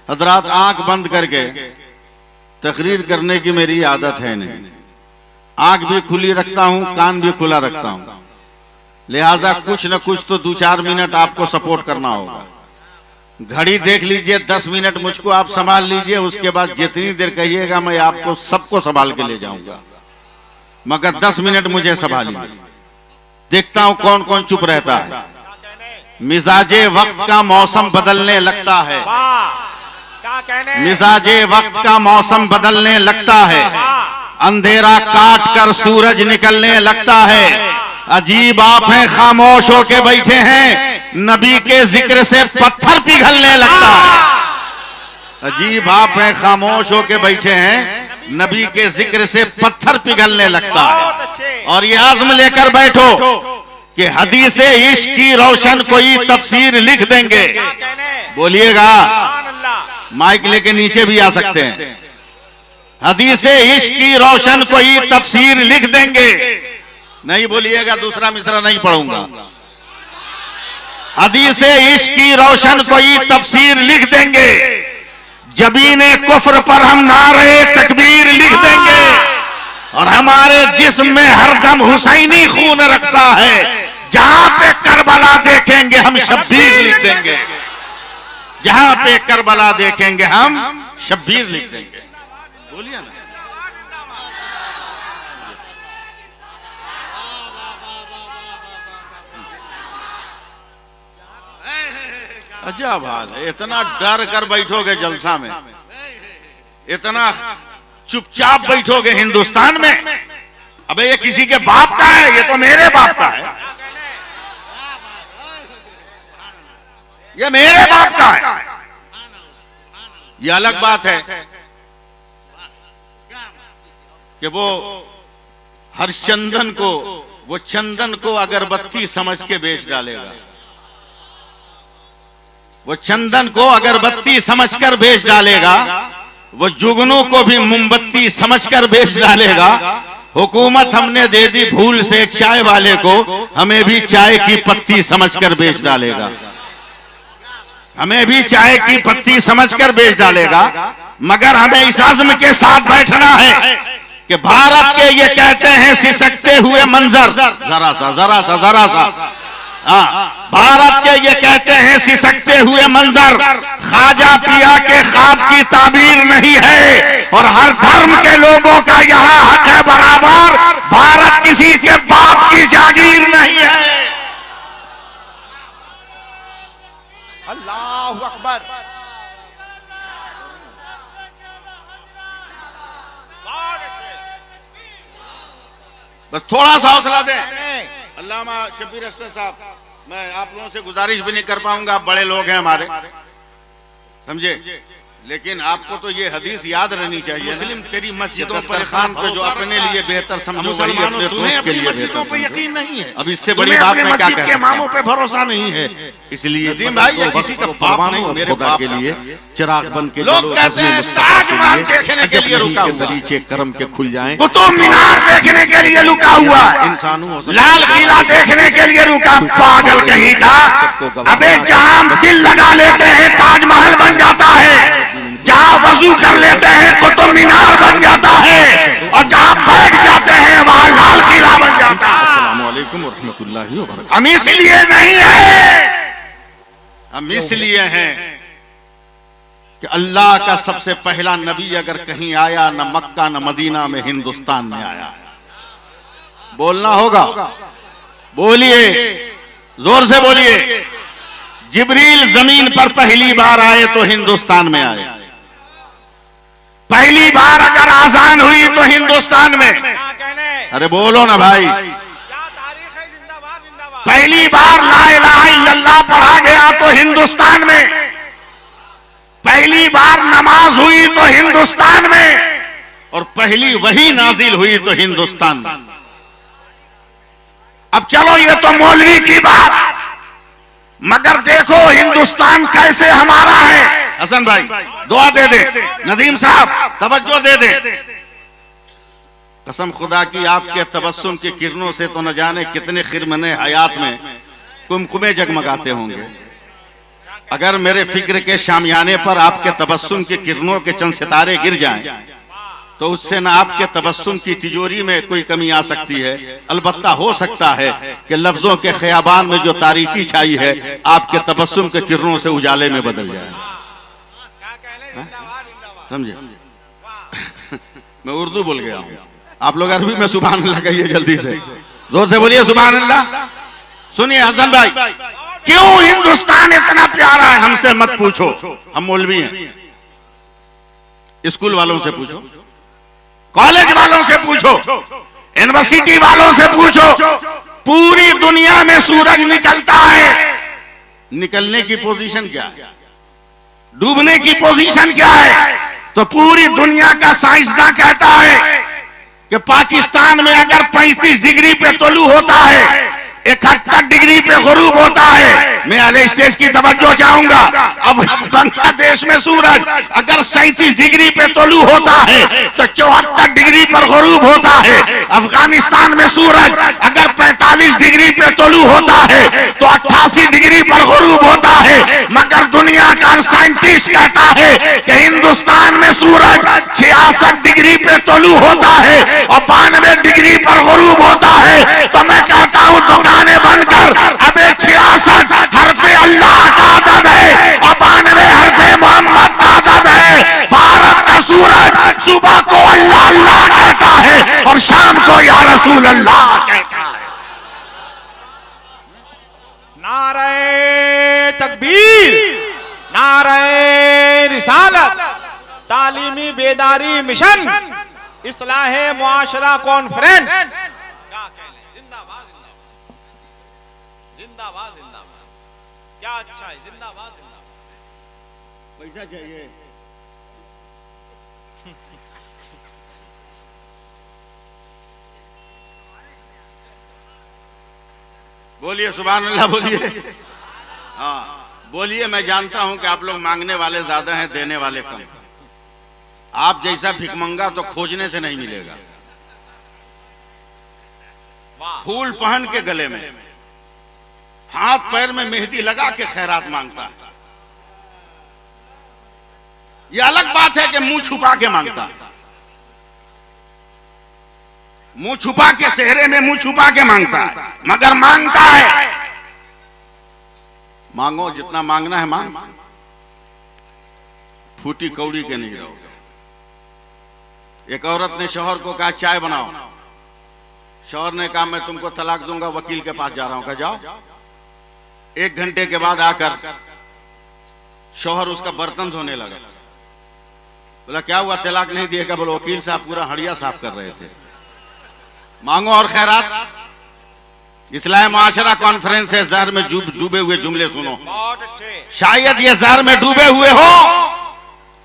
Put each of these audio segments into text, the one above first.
हजरात आंख बंद करके तकरीर करने की मेरी आदत है नहीं। आंख भी खुली रखता हूं, कान भी खुला रखता हूं, लिहाजा कुछ न कुछ तो 2-4 मिनट आपको सपोर्ट करना होगा। घड़ी देख लीजिए, 10 मिनट मुझको आप संभाल लीजिए, उसके बाद जितनी देर कहिएगा मैं आपको सबको संभाल के ले जाऊंगा, मगर 10 मिनट मुझे संभालिए। देखता हूं कौन कौन चुप रहता है। मिजाजे वक्त का मौसम बदलने लगता है, मिजाजे वक्त का मौसम बदलने लगता है, अंधेरा काट कर सूरज निकलने लगता है। अजीब आप हैं, खामोश होके बैठे हैं, नबी के जिक्र से पत्थर पिघलने लगता है। अजीब आप हैं, खामोश होके बैठे हैं, नबी के जिक्र से पत्थर पिघलने लगता है। और ये आज़म लेकर बैठो कि हदीसे इश्क की रोशन कोई तफसीर लिख देंगे। बोलिएगा, माइक लेके नीचे भी आ सकते हैं। हदीसे इश्क की रोशन कोई तफसीर लिख देंगे। नहीं बोलिएगा, दूसरा मिसरा नहीं पढ़ूंगा। हदीसे इश्क की रोशन कोई तफसीर लिख देंगे। जबीने कुफ्र पर हम नारे तकबीर लिख देंगे। और हमारे जिस्म में हरदम हुसैनी खून रक्सा है। जहां पे करबला देखेंगे हम शब्बीर लिख देंगे। जहां पे करबला देखेंगे हम शब्बीर लिख देंगे। बोलिए ना। अजब हाल है, इतना डर कर बैठोगे जलसा में, इतना चुपचाप बैठोगे हिंदुस्तान में। अबे ये किसी के बाप का है, ये तो मेरे बाप का है, ये मेरे बाप का है। ये अलग बात है कि वो हर चंदन को, वो चंदन को अगरबत्ती समझ के बेच डालेगा, वो चंदन को अगरबत्ती समझकर बेच डालेगा, वो जुगनू को भी मोमबत्ती समझकर बेच डालेगा। हुकूमत हमने दे दी भूल से एक चाय वाले को, हमें भी चाय की पत्ती समझकर बेच डालेगा, हमें भी चाय की पत्ती समझकर बेच डालेगा। मगर हमें इस आज़म के साथ बैठना है कि भारत के ये कहते हैं सिसकते हुए मंजर, जरा सा जरा सा जरा सा, भारत के ये कहते हैं सिसकते हुए मंजर ख्वाजा पिया के ख्वाब की ताबीर नहीं है। और हर धर्म के लोगों का यहाँ हक है बराबर, भारत किसी के बाप की जागीर नहीं है। अल्लाहु अकबर। बस थोड़ा सा हौसला दें। अल्लामा शब्बीर अख्तर साहब, मैं आप लोगों से गुजारिश भी नहीं कर पाऊंगा, आप बड़े लोग हैं हमारे, समझे, लेकिन आपको तो ये हदीस याद रहनी चाहिए। मुस्लिम तेरी मस्जिदों पर खान को जो अपने लिए बेहतर समझो, वही अपने दोस्त के लिए बेहतर पे यकीन नहीं है। अब इससे बड़ी बात मैं क्या कहूं, इमामों पे भरोसा नहीं है। इसलिए नदीम भाई, ये किसी का बाप नहीं, मेरे बाप के लिए चिराग बन के लोग कहते हैं ताजमहल देखने के लिए रुका हुआ, दरीचे करम के खुल जाएं, कुतुब मीनार देखने के लिए रुका हुआ, इंसानों लाल किला देखने के लिए रुका। पागल कहीं का, अबे जहां दिल लगा लेते हैं ताजमहल बन जाता है, जहां वजू कर लेते हैं कुतुब मीनार बन जाता है, और जहां बैठ जाते हैं वहां लाल किला बन जाता है। अस्सलाम वालेकुम व रहमतुल्लाहि व बरकातहू। हम इसलिए नहीं है, हम इसलिए हैं कि अल्लाह का सबसे पहला नबी अगर कहीं आया, न मक्का न मदीना में, हिंदुस्तान में आया। बोलना होगा, बोलिए, जोर से बोलिए। जिब्रील जमीन पर पहली बार आए तो हिंदुस्तान में आए। पहली बार अगर आजान हुई तो हिंदुस्तान में। अरे बोलो ना भाई। पहली बार ला इलाहा इल्लल्लाह पढ़ा गया तो हिंदुस्तान में। पहली बार नमाज हुई तो हिंदुस्तान में। और पहली वही नाजिल हुई तो हिंदुस्तान में। अब चलो ये तो मौलवी की बात, मगर देखो हिंदुस्तान कैसे हमारा है। हसन भाई दुआ दे दे, नदीम साहब तवज्जो दे दे। कसम खुदा की आपके तबस्सुम की किरणों से तो न जाने कितने खिरमने हयात में कुमकुमे जगमगाते होंगे। अगर मेरे फिक्र के शामियाने पर आपके तबस्सुम की किरणों के चंद सितारे गिर जाएं, तो उससे ना आपके तबस्सुम की तिजोरी में कोई कमी आ सकती है, अलबत्ता हो सकता है कि लफ्जों के खयाबान में जो तारीकी छाई है आपके तबस्सुम के किरणों से उजाले में बदल जाए। समझे? मैं उर्दू बोल गया हूं, आप लोग अरबी में सुभान अल्लाह कहिए जल्दी से, जोर से बोलिए सुभान अल्लाह। सुनिए हसन भाई, क्यों हिंदुस्तान इतना प्यारा है हमसे मत पूछो, हम मौलवी हैं। स्कूल वालों से पूछो, कॉलेज वालों से पूछो, यूनिवर्सिटी वालों से पूछो, पूरी दुनिया में सूरज निकलता है, निकलने की पोजीशन क्या है, डूबने की पोजीशन क्या है? तो पूरी दुनिया का साइंसदान कहता है कि पाकिस्तान में अगर 35 डिग्री पे तोलू होता है, 71 डिग्री पे गुरूब होता है। मैं अले स्टेज की तवज्जो चाहूंगा। अब बांग्लादेश में सूरज अगर 37 डिग्री पे तोलू होता है तो 74 डिग्री पर गुरूब होता है। अफगानिस्तान में सूरज अगर 45 डिग्री पे तोलू होता है तो 88 डिग्री पर गुरूब होता है। मगर दुनिया का साइंटिस्ट कहता है कि हिंदुस्तान में सूरज 66 डिग्री पे तोलू होता है और 92 डिग्री पर गुरूब होता है। तो मैं कहता हूं दुकानें बंद कर, अब 66 हरफे अल्लाह का अदद है और 92 हरफे मोहम्मद का अदद है। भारत का सूरज सुबह को अल्लाह अल्लाह कहता है और शाम को या रसूल अल्लाह कहता है। नारे तकबीर, नारे रिसालत, तालीमी बेदारी मिशन, इस्लाहे मुआशरा कॉन्फ्रेंस, जिंदाबाद जिंदाबाद जिंदाबाद। क्या अच्छा है, जिंदाबाद जिंदाबाद। पैसा चाहिए? बोलिए सुभान अल्लाह, बोलिए। हाँ बोलिए। मैं जानता हूं कि आप लोग मांगने वाले ज्यादा हैं, देने वाले कम। आप जैसा भिखमंगा तो खोजने से नहीं मिलेगा। फूल पहन के गले में, हाथ पैर में मेहंदी लगा के खैरात मांगता है। यह अलग बात है कि मुंह छुपा के मांगता है। मुंह छुपा के, सेहरे में मुंह छुपा के मांगता है, मगर मांगता है। मांगो जितना मांगना है मांग, फूटी कौड़ी के नहीं रहोगे। एक औरत ने शौहर को कहा चाय बनाओ। शौहर ने कहा मैं तुमको तलाक दूंगा, वकील के पास जा रहा हूं। कहा जाओ। 1 घंटे के बाद आकर शौहर उसका बर्तन धोने लगा। बोला क्या हुआ, तलाक नहीं दिएगा? बोला वकील साहब पूरा हड़िया साफ कर रहे थे। मांगो और खैरात। इस्लाह मुआशरा कॉन्फ्रेंस है, जहर में डूबे हुए जुमले सुनो। शायद ये जहर में डूबे हुए हो,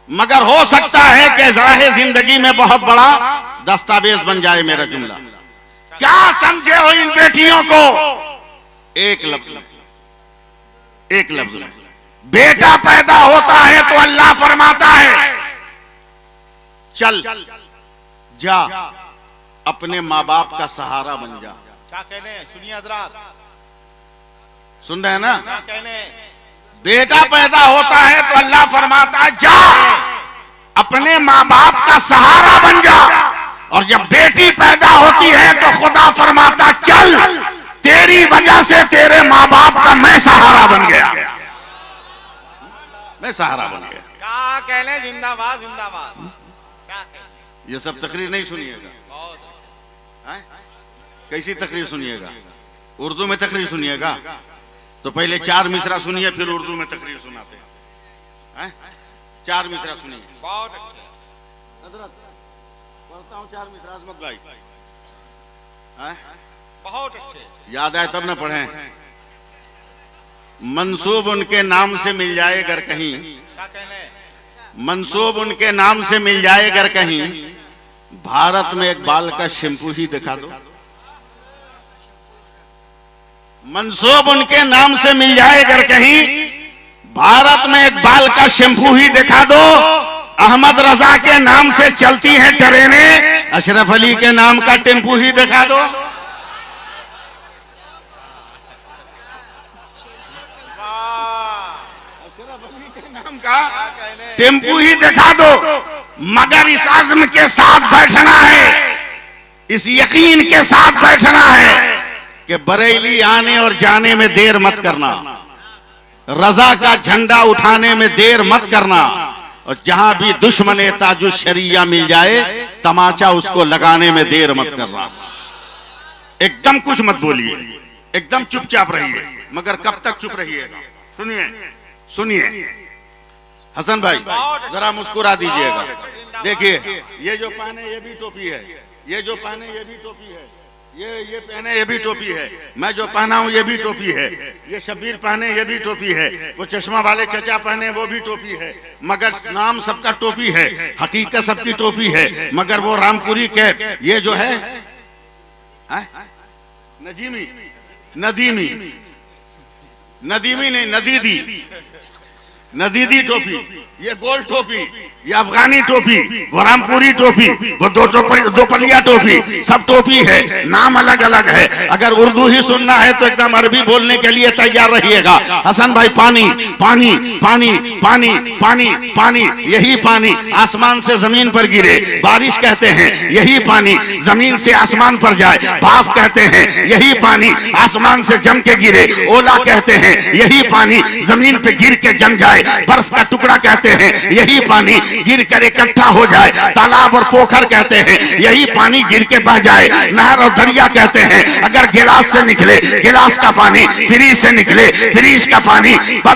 मगर हो सकता है कि राह जिंदगी में बहुत बड़ा दस्तावेज बन जाए मेरा जुमला। क्या समझे हो इन बेटियों को? एक लफ्ज में बेटा पैदा होता है तो अल्लाह फरमाता है चल जा, अपने माँ बाप का सहारा बन जा। क्या कहने, सुनिए हजरात, सुन रहे हैं ना? क्या कहने? बेटा पैदा होता है तो अल्लाह फरमाता है जा, अपने माँ बाप का सहारा बन जा। और जब बेटी पैदा होती है तो खुदा फरमाता चल, तेरी वजह से तेरे माँ बाप का मैं सहारा बन गया, मैं सहारा बन गया। क्या कहने? जिंदाबाद जिंदाबाद। क्या कहने? ये सब तकरीर नहीं सुनिएगा। कैसी तकरीर सुनिएगा? उर्दू में तकरीर सुनिएगा तो पहले 4 मिसरा सुनिए, फिर उर्दू में तकरीर सुनाते हैं। 4 मिसरा सुनिए। बहुत अच्छे हजरत पढ़ता हूँ 4 मिसरा अजमत भाई। बहुत अच्छे। याद आए तब न पढ़े। मंसूब उनके नाम से मिल जाए अगर कहीं, क्या कहने? मंसूब उनके नाम से मिल जाए अगर कहीं, भारत में एक बाल का शैम्पू ही दिखा दो। मंसूब उनके नाम से मिल जाए अगर कहीं, भारत में एक बाल का शैम्पू ही दिखा दो। अहमद रजा के नाम से चलती हैं ट्रेनें, अशरफ अली के नाम का टेम्पू ही दिखा दो। कहा टेम्पू ही दिखा दो, मगर इस आज़म के साथ बैठना है, इस यकीन के साथ बैठना है कि बरेली आने और जाने में देर मत करना, रजा का झंडा उठाने में देर मत करना, और जहां भी दुश्मन ताजुल शरिया मिल जाए तमाचा उसको लगाने में देर मत करना। एकदम कुछ मत बोलिए, एकदम चुपचाप रहिए, मगर कब तक चुप रहिएगा? सुनिए सुनिए हसन भाई, जरा मुस्कुरा दीजिएगा। देखिए ये जो पहने ये भी टोपी है, ये जो पहने ये भी टोपी है, ये पहने ये भी टोपी है, मैं जो पहना हूं ये भी टोपी है, ये शब्बीर पहने ये भी टोपी है, वो चश्मा वाले चचा पहने वो भी टोपी है, मगर नाम सबका टोपी है, हकीकत सबकी टोपी है, मगर वो रामपुरी कैप, ये जो है नजीमी नदीमी नदीमी नहीं नदीदी नदीदी टोपी, ये गोल टोपी, ये अफगानी टोपी, वो रामपुरी टोपी, वो दो पलिया टोपी, सब टोपी है, नाम अलग अलग है। अगर उर्दू ही सुनना है तो एकदम अरबी बोलने के लिए तैयार रहिएगा। हसन भाई पानी पानी पानी पानी पानी पानी, यही पानी आसमान से जमीन पर गिरे बारिश कहते हैं, यही पानी जमीन से आसमान पर जाए भाफ कहते हैं, यही पानी आसमान से जम के गिरे ओला कहते हैं, यही पानी जमीन पे गिर के जम जाए बर्फ का टुकड़ा कहते हैं, यही पानी गिर कर इकट्ठा हो जाए तालाब और पोखर कहते हैं, यही पानी गिर के बह जाए नहर और दरिया कहते हैं। अगर गिलास से निकले गिलास का पानी, फ्रीज से निकले फ्रीज का पानी,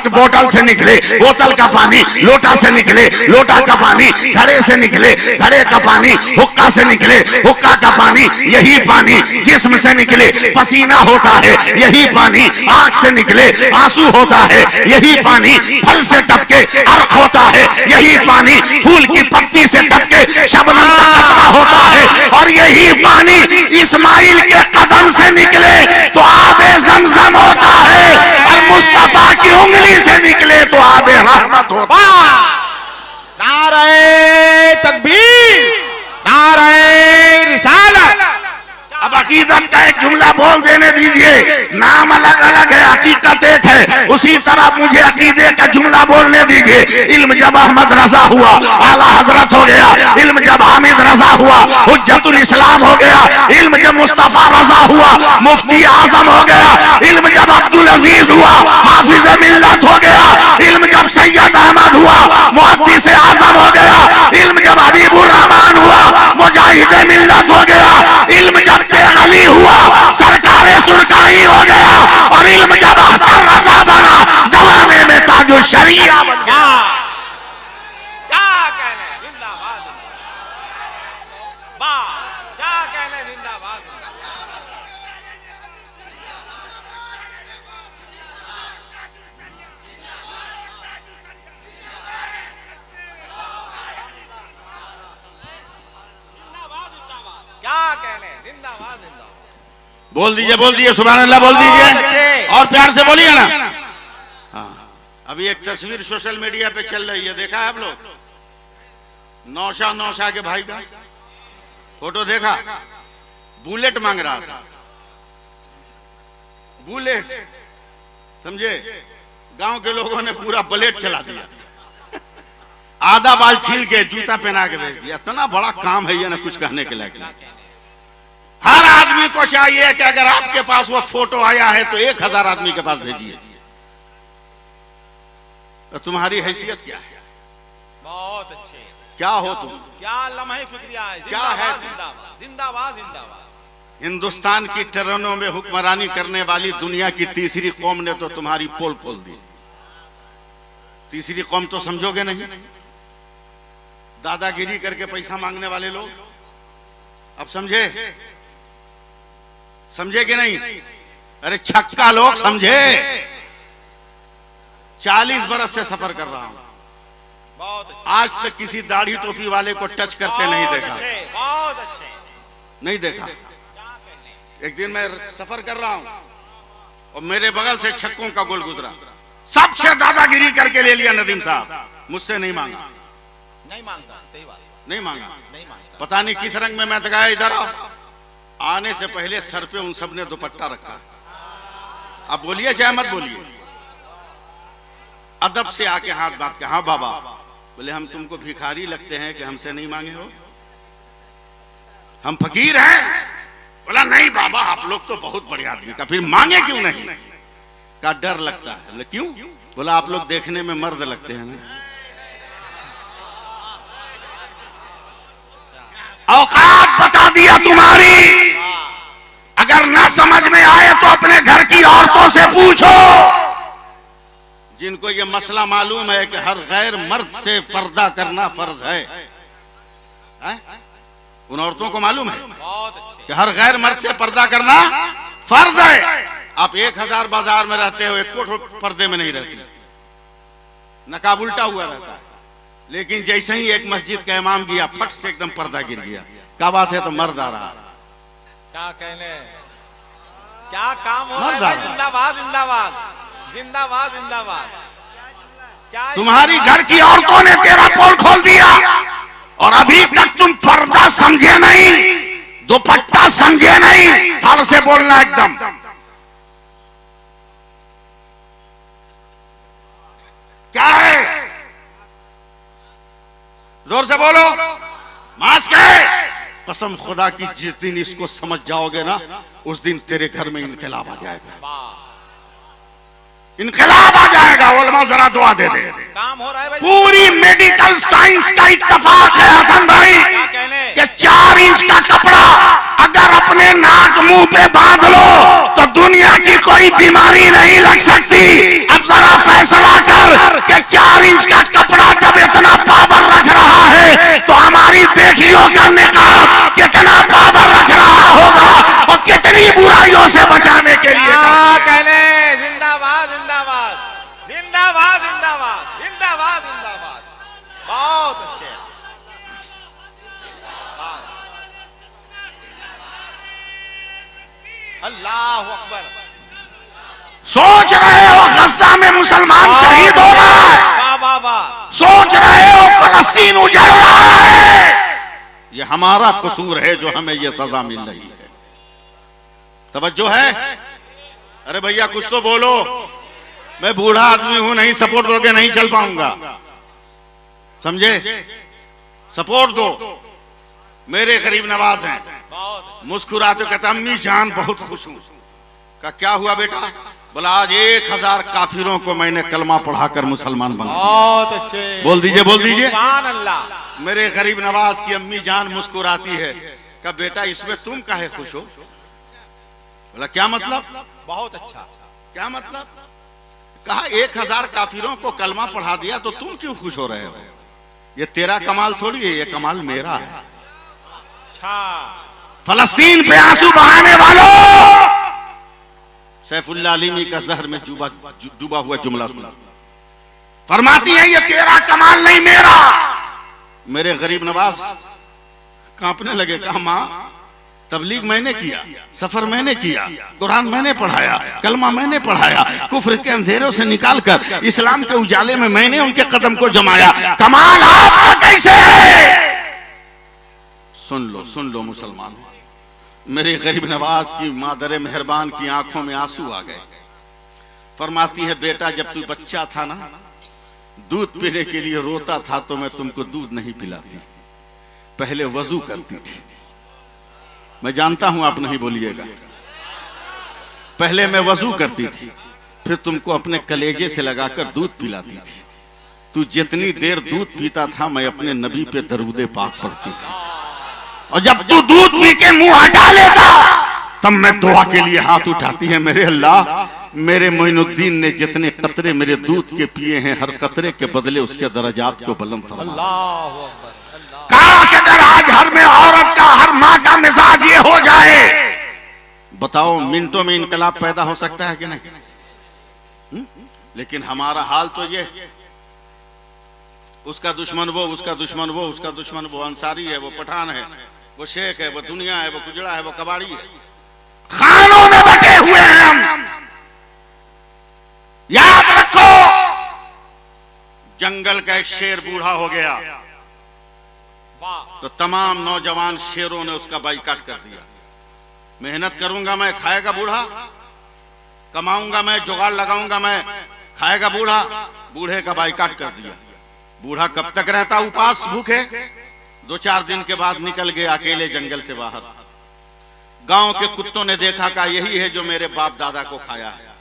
बोतल से निकले बोतल का पानी, लोटा से निकले लोटा का पानी, घड़े से निकले घड़े का पानी, हुक्का से निकले हुक्का का पानी, यही पानी जिस्म से निकले पसीना होता है, यही पानी आंख से निकले आंसू होता है, यही पानी फल से टपके अर्क होता है, यही पानी फूल की पत्ती से टपके शबनम का कतरा होता है, और यही पानी इस्माइल के कदम से निकले तो आबे ज़मज़म होता है, और मुस्तफा की उंगली से निकले तो आबे रहमत होता है। नारे तकबीर, नारे रिसालत। अब अकीदत का एक जुमला बोल देने दीजिए, नाम अलग अलग है हकीकत एक है, उसी तरह मुझे अकीदे का जुमला बोलने दीजिए। इल्म जब अहमद रजा हुआ आला हजरत हो गया, इल्म जब हामिद रजा हुआ हुज्जतुल इस्लाम हो गया, इल्म जब मुस्तफा रजा हुआ मुफ्ती आजम हो गया, इल्म जब अब्दुल अजीज हुआ हाफिज मिल्लत हो गया, इल्म जब सैयद अहमद हुआ मुहद्दिस आजम हो गया, इल्म जब हबीबुर रहमान हुआ मुजाहिद मिल्लत हो गया, इल्म जब अली हुआ सरकारे सुरकारी हो गया, और इल्म जब अख्तर रजा बना जमाने में ताजुल शरिया बन गया। क्या कहने जिंदाबाद, वाह क्या कहने जिंदाबाद। क्या कहने जिंदाबाद जिंदाबाद। बोल दीजिए सुभान अल्लाह बोल दीजिए, और प्यार से बोलिए ना। हाँ, अभी एक तस्वीर सोशल मीडिया पे चल रही है, देखा है आप लोग? नौशा के भाई का फोटो देखा, बुलेट मांग रहा था, बुलेट, समझे? गांव के लोगों ने पूरा बुलेट चला दिया, आधा बाल छील के जूता पहना के भेज दिया। इतना बड़ा काम है ये ना कुछ कहने के लायक नहीं। हर आदमी को चाहिए कि अगर आपके पास वो फोटो आया है तो 1000 आदमी के पास भेजिए। तो तुम्हारी हैसियत क्या है? बहुत अच्छे। क्या हो तुम? क्या लम्हे फिक्रिया है? क्या है? जिंदाबाद जिंदाबाद जिंदाबाद। हिंदुस्तान की ट्रेनों में हुक्मरानी करने वाली दुनिया की तीसरी कौम ने तो तुम्हारी पोल खोल दी। तीसरी कौम तो समझोगे नहीं? दादागिरी करके पैसा मांगने वाले लोग, अब समझे? समझे कि नहीं? अरे छक्का लोग समझे। 40 बरस से सफर कर रहा हूं, बहुत अच्छे, आज तक किसी दाढ़ी टोपी वाले को टच करते नहीं देखा। बहुत अच्छे, नहीं देखा। एक दिन मैं सफर कर रहा हूं और मेरे बगल से छक्कों का गोल गुजरा, सबसे दादागिरी करके ले लिया नदीम साहब, मुझसे नहीं मांगा। नहीं मांगता, सही बात, नहीं मांगा। नहीं मांगता। पता नहीं किस रंग में मैं तो गया, इधर आओ। आने से पहले सर पे उन सब ने दुपट्टा रखा। अब बोलिए चाहे मत बोलिए, अदब से आके हाथ बात के, हाँ बाबा, बोले हम तुमको भिखारी लगते हैं कि हमसे नहीं मांगे हो? हम फकीर हैं? बोला नहीं बाबा, आप लोग तो बहुत बड़े आदमी का, फिर मांगे क्यों नहीं? का डर लगता है। बोले क्यों? बोला आप लोग देखने में मर्द लगते हैं ना। औकात बता दिया तुम्हारी। अगर ना समझ में आए तो अपने घर की औरतों से पूछो, जिनको ये मसला मालूम है कि हर गैर मर्द से पर्दा करना फर्ज है? उन औरतों को मालूम है कि हर गैर मर्द से पर्दा करना फर्ज है। आप 1000 बाजार में रहते हो, एक कोठ पर्दे में नहीं रहती, नकाब उल्टा हुआ रहता है। लेकिन जैसे ही एक मस्जिद का इमाम गया, फट से एकदम पर्दा गिर गया। क्या बात है? तो मर्द आ रहा। क्या कहने, क्या काम हो रहा है भाई? जिंदाबाद जिंदाबाद जिंदाबाद जिंदाबाद। क्या तुम्हारी घर की औरतों ने तेरा पोल खोल दिया और अभी तक तुम पर्दा समझे नहीं, दुपट्टा समझे नहीं। धड़ से बोलना एकदम। क्या है? जोर से बोलो। मास्क है। कसम खुदा की, जिस दिन इसको समझ जाओगे ना, उस दिन तेरे घर में इनकलाब आ जाएगा। इनकलाब आ जाएगा। उलमा जरा दुआ दे दे। काम हो रहा है भाई? पूरी मेडिकल साइंस का इत्तफाक है हसन भाई कि 4 इंच का कपड़ा अगर अपने नाक मुंह पे बांध लो तो दुनिया की कोई बीमारी नहीं लग सकती। अब जरा फैसला कर कि 4 इंच का कपड़ा जब इतना पावर रख रहा है तो हमारी बेटियों का निकाब कितना पावर रख रहा होगा और कितनी बुराइयों से बचाने के लिए। कहने जिंदाबाद जिंदाबाद जिंदाबाद जिंदाबाद जिंदाबाद जिंदाबाद। बहुत अच्छे। अल्लाह अकबर। सोच रहे हो गजा में मुसलमान शहीद हो रहा है? वाह वाह वाह। सोच रहे हो फलस्तीन उजड़ रहा है? ये हमारा कसूर है जो हमें ये सजा मिल रही है। तवज्जो है? अरे भैया कुछ तो बोलो। मैं बूढ़ा आदमी हूं, नहीं सपोर्ट दोगे नहीं चल पाऊंगा, समझे? सपोर्ट दो। मेरे गरीब नवाज हैं, मुस्कुराते कहते अम्मी जान बहुत खुश हूं। का क्या हुआ बेटा? बोला आज 1000 काफिरों को मैंने कलमा पढ़ाकर मुसलमान बना दिया। बहुत अच्छे। बोल दीजिए बोल दीजिए। सुभान अल्लाह। मेरे गरीब नवाज की अम्मी जान मुस्कुराती है। का बेटा इसमें तुम काहे खुश हो? बोला क्या मतलब? बहुत अच्छा। क्या मतलब? कहा 1000 काफिरों को कलमा पढ़ा दिया तो तुम क्यों खुश हो रहे हो? ये तेरा कमाल थोड़ी है, ये कमाल मेरा है। अच्छा। फलस्तीन पे आंसू बहाने वालों, सैफुल्लाह अलीमी का जहर में डूबा हुआ जुमला सुना। फरमाती है ये तेरा कमाल नहीं मेरा। मेरे गरीब नवाज कांपने लगे। कहा मां, तबलीग मैंने किया, सफर मैंने किया, कुरान मैंने पढ़ाया, कलमा मैंने पढ़ाया, कुफ्र के अंधेरों से निकालकर इस्लाम के उजाले में मैंने उनके कदम को जमाया। कमाल आपका कैसे है? सुन लो मुसलमान। मेरे गरीब नवाज की मादर मेहरबान की आंखों में आंसू आ गए। फरमाती है बेटा जब तू बच्चा था ना, दूध पीने के लिए रोता था तो मैं तुमको दूध नहीं पिलाती, पहले वजू करती थी। मैं जानता हूं आप नहीं बोलिएगा। पहले मैं वजू करती थी, फिर तुमको अपने कलेजे से लगाकर दूध पिलाती थी। तू जितनी देर दूध पीता था मैं अपने नबी पे दरूदे पाक पढ़ती थी, और जब तू दूध पी के मुंह हटा लेता तब मैं दुआ के लिए हाथ उठाती है। मेरे अल्लाह, मेरे मोइनुद्दीन ने जितने कतरे मेरे दूध के पिए हैं, हर कतरे के बदले उसके दर्जात को बुलंद फरमा। अल्लाह अकबर। काश अगर आज हर में औरत का, हर माँ का मिजाज ये हो जाए। बताओ मिनटों में इनकलाब पैदा हो सकता है कि नहीं? लेकिन हमारा हाल तो ये, उसका दुश्मन वो, उसका दुश्मन वो, उसका दुश्मन वो, अंसारी है, वो पठान है, वो शेख है, वो दुनिया है, वो कुजड़ा है, वो कबाड़ी है। खानों में बटे हुए हैं हम। याद रखो, जंगल का एक शेर बूढ़ा हो गया तो तमाम नौजवान शेरों ने उसका बाइकाट कर दिया। मेहनत करूंगा मैं, खाएगा बूढ़ा, कमाऊंगा मैं, जुगाड़ लगाऊंगा मैं, खाएगा बूढ़ा, बूढ़े का बाइकाट कर दिया। बूढ़ा कब तक रहता उपास भूखे? 2-4 दिन के बाद निकल गए अकेले जंगल से बाहर। गांव के कुत्तों ने देखा का यही है जो मेरे बाप दादा को खाया है।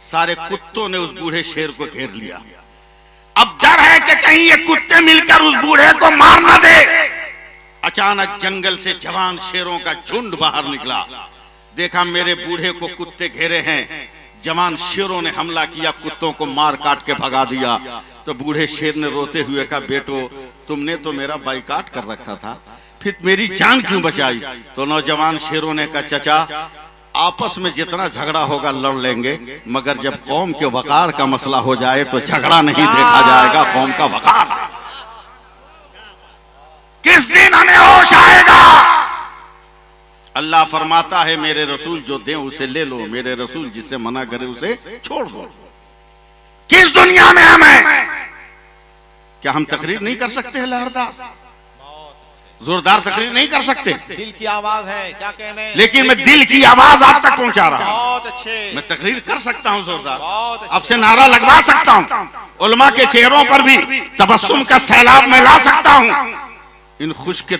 सारे कुत्तों ने उस बूढ़े शेर को घेर लिया। अब डर है कि कहीं ये कुत्ते मिलकर उस बूढ़े को मार ना दे। अचानक जंगल से जवान शेरों का झुंड बाहर निकला। देखा मेरे बूढ़े को कुत्ते घेरे हैं। जवान शेरों ने हमला किया, कुत्तों को मार काट के भगा दिया। तो बूढ़े शेर ने रोते हुए कहा, बेटो तुमने तो मेरा बाइकाट कर रखा था, फिर मेरी जान क्यों बचाई? तो नौजवान शेरों ने कहा, चचा आपस में जितना झगड़ा होगा लड़ लेंगे, मगर जब कौम के वकार का मसला हो जाए तो झगड़ा नहीं देखा जाएगा, कौम का वकार। किस दिन हमें होश आएगा? अल्लाह फरमाता है मेरे रसूल जो दें उसे ले लो, मेरे रसूल जिसे मना करे उसे छोड़ दो। किस दुनिया में हमें, क्या हम तकरीर नहीं कर सकते हैं? लहरदार जोरदार तकरीर नहीं कर सकते? दिल की आवाज है, क्या कहने, लेकिन मैं दिल की आवाज आप तक पहुंचा रहा हूं। बहुत अच्छे, मैं तकरीर कर सकता हूं जोरदार, बहुत अच्छे। अब से नारा लगवा सकता हूं, उलमा के चेहरों पर भी तबस्सुम का सैलाब मैं ला सकता हूं। इन खुश्क के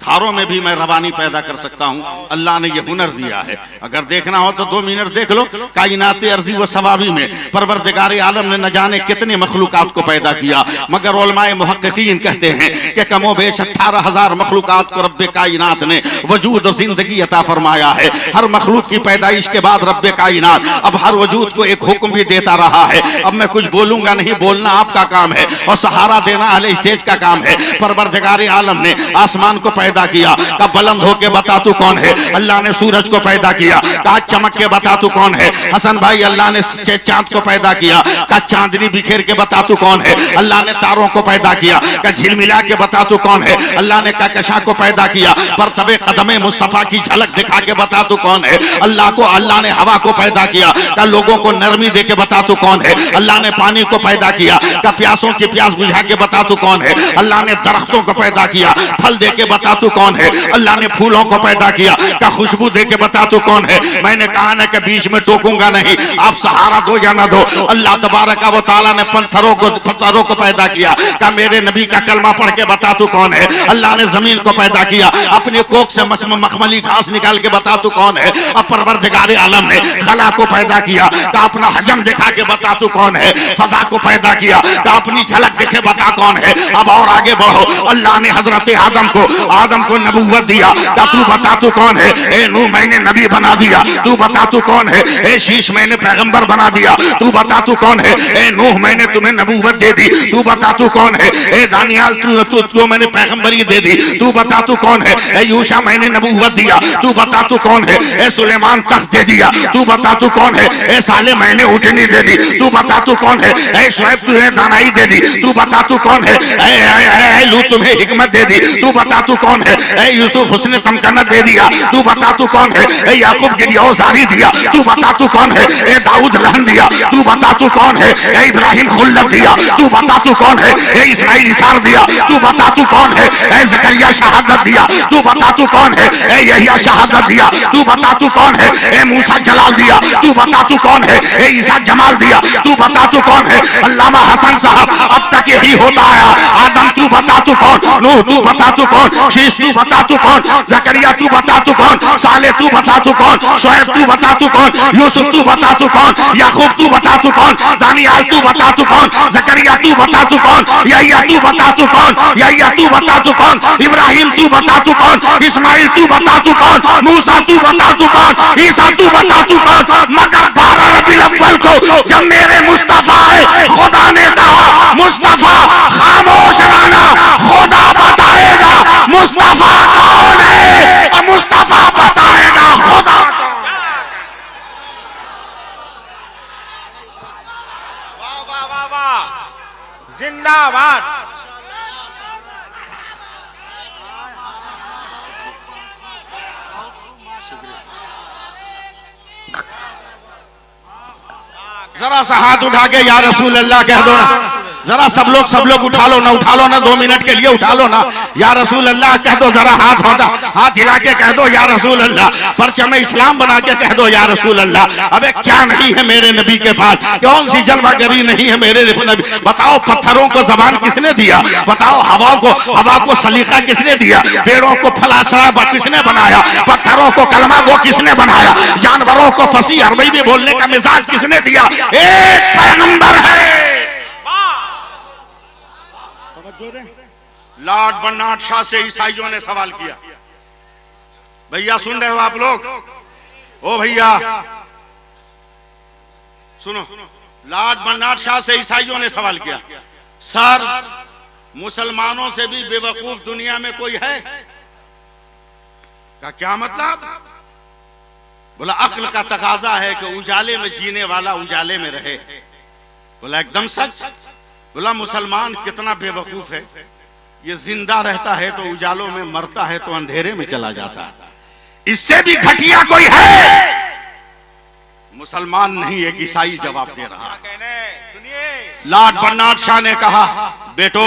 धारों में भी मैं रवानी पैदा कर सकता हूं। अल्लाह ने ये हुनर दिया है। अगर देखना हो तो 2 मिनट देख लो। कायनात अर्ज़ी व सवाबी में परवरदिगार आलम ने न जाने कितने मखलूकात को पैदा किया, मगर उलमाए मुहक्किकीन कहते हैं कि कमो बेश 18,000 मखलूकात को रब्बे कायनात ने वजूद और जिंदगी अता फरमाया है। हर मखलूक की पैदाइश के बाद रब्बे कायनात अब हर वजूद को एक हुक्म भी देता रहा है। अब मैं कुछ बोलूंगा नहीं, बोलना आपका काम है और सहारा देना अहले स्टेज का काम है। परवरदिगार आलम ने आसमान को पैदा किया, का बुलंद होके बता तू कौन है? अल्लाह ने सूरज को पैदा किया, का चमक के बता तू कौन है? हसन भाई अल्लाह ने चांद को पैदा किया, का चांदनी बिखेर के बता तू कौन है? अल्लाह ने तारों को पैदा किया, का झिलमिला के बता तू कौन है? अल्लाह ने कहकशा को पैदा किया, पर तबे कदमे मुस्तफा की झलक दिखा के बता तू कौन है? अल्लाह ने हवा को पैदा किया, का लोगों को नरमी दे के बता तू कौन है? अल्लाह ने पानी को पैदा किया, का प्यासों की प्यास बुझा के बता तू कौन है? अल्लाह ने दरख्तों को पैदा किया, फल दे के बता तू कौन है? अल्लाह ने फूलों को पैदा किया, का खुशबू दे के बता तू कौन है? मैंने कहा ना कि बीच में टोकूंगा नहीं, आप सहारा दो या ना दो। अल्लाह तबारक व तआला ने पत्थरों को पैदा किया, का मेरे नबी का कलमा पढ़ के बता तू कौन है? अल्लाह ने जमीन को पैदा किया, अपने कोख से मखमली घास निकाल के बता तू कौन है? अब परवरदिगार आलम ने खला को पैदा किया, का अपना हजम दिखा के बता तू कौन है? फजा को पैदा किया, का अपनी झलक देखे बता कौन है? अब और आगे बढ़ो। अल्लाह ने हजरत आदम को नबूवत दिया, का तू बता तू कौन है? ए नूह मैंने नबी बना दिया, तू बता तू कौन है? ए शीश मैंने पैगंबर बना दिया, तू बता तू कौन है? ए नूह मैंने तुम्हें नबूवत दे दी, तू बता तू कौन है? ए दानियाल तू मैंने पैगंबरी दे दी, तू बता तू कौन है? ए यूशा मैंने नबूवत दिया, तू बता तू कौन है? ए सुलेमान तख्त दे दिया, तू बता तू कौन है? ए साले मैंने उठनी दे दी, तू बता तू कौन है? ए शुएब तुझे दानाई दे दी, तू बता तू कौन है? ए लूत तुम्हें हिकमत दे दी, तू बता तू कौन है? ए यूसुफ हुस्न तमकनत दे दिया, तू बता तू कौन है? ए याकूब गिरियोसारी दिया, तू बता तू कौन है? ए दाऊद रहन दिया, तू बता तू कौन है? ए इब्राहिम खुल्लत दिया, तू बता तू कौन है? ए इस्माइल इसार दिया, तू बता तू कौन है? ए जकरिया शहादत दिया, तू बता तू कौन है? ए यहिया शहादत दिया, तू बता तू कौन है? ए मूसा जलाल दिया, तू बता तू कौन है? ए ईसा जमाल दिया, तू बता तू कौन है? अल्लामा हसन साहब अब तक यही होता आया। आदम तू बता तू कौन? नूह तू बता तू कौन? शीश तू बता तू कौन? जकरिया तू बता तू कौन? साले तू बता तू कौन? शुएब तू बता तू कौन? यूसुफ तू बता तू कौन? याकूब तू बता तू कौन? दानियाल तू बता तू कौन? जकरिया तू बता तू कौन? यहिया तू बता तू कौन? यहिया तू बता तू कौन? इब्राहिम तू बता तू कौन? इस्माइल तू बता तू कौन? मूसा तू बता तू कौन? ईसा तू बता तू कौन? मगर 12 रबीउल अव्वल को जब मेरे मुस्तफा है, खुदा ने कहा मुस्तफा खामोश रहना, खुदा बताएगा मुस्तफा कौन है, और मुस्तफा बताएगा खुदा। वाह वाह वाह वाह, जिंदाबाद। जरा सा हाथ उठा के या रसूल अल्लाह कह दो ना। जरा सब लोग उठा लो ना 2 मिनट के लिए उठा लो ना। या रसूल अल्लाह कह दो, जरा हाथ हिला के कह दो या रसूल अल्लाह। परचम इस्लाम बना के कह दो या रसूल अल्लाह। अबे क्या नहीं है मेरे नबी के पास? कौन सी जलवागरी नहीं है मेरे नबी? बताओ पत्थरों को जबान किसने दिया? बताओ हवा को सलीका किसने दिया? पेड़ों को फलाशा किसने बनाया? पत्थरों को कलमा गो किसने बनाया? जानवरों को फसी अरबी में बोलने का मिजाज किसने दिया? एक पैगंबर है। लॉर्ड बर्नार्ड शॉ से ईसाइयों ने सवाल किया। भैया सुन रहे हो आप लोग? ओ भैया सुनो, लॉर्ड बर्नार्ड शॉ से ईसाइयों ने सवाल किया, सर मुसलमानों से भी बेवकूफ दुनिया में कोई है? का क्या मतलब? बोला अक्ल का तकाजा है कि उजाले में जीने वाला उजाले में रहे। बोला एकदम सच। बोला मुसलमान कितना बेवकूफ है, ये जिंदा रहता है तो उजालों में, मरता है तो अंधेरे में चला जाता है। इससे भी घटिया कोई है? मुसलमान नहीं, एक ईसाई जवाब दे रहा है। लॉर्ड बर्नार्ड शॉ ने कहा, बेटो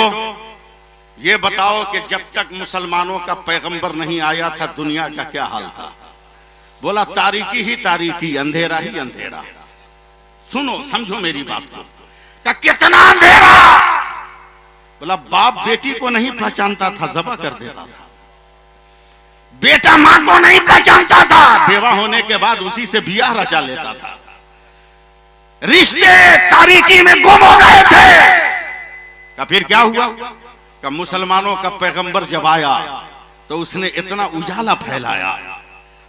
ये बताओ कि जब तक मुसलमानों का पैगंबर नहीं आया था दुनिया का क्या हाल था? बोला तारीकी ही तारीकी, अंधेरा ही अंधेरा। सुनो समझो मेरी बात को। कितना अंधेरा? बोला बाप बेटी को नहीं पहचानता था, ज़बह कर देता था। बेटा मां को नहीं पहचानता था, बेवा होने के बाद उसी से बियाह रचा लेता था। रिश्ते तारीकी में गुम हो गए थे। का फिर क्या हुआ? का मुसलमानों का पैगंबर जब आया तो उसने इतना उजाला फैलाया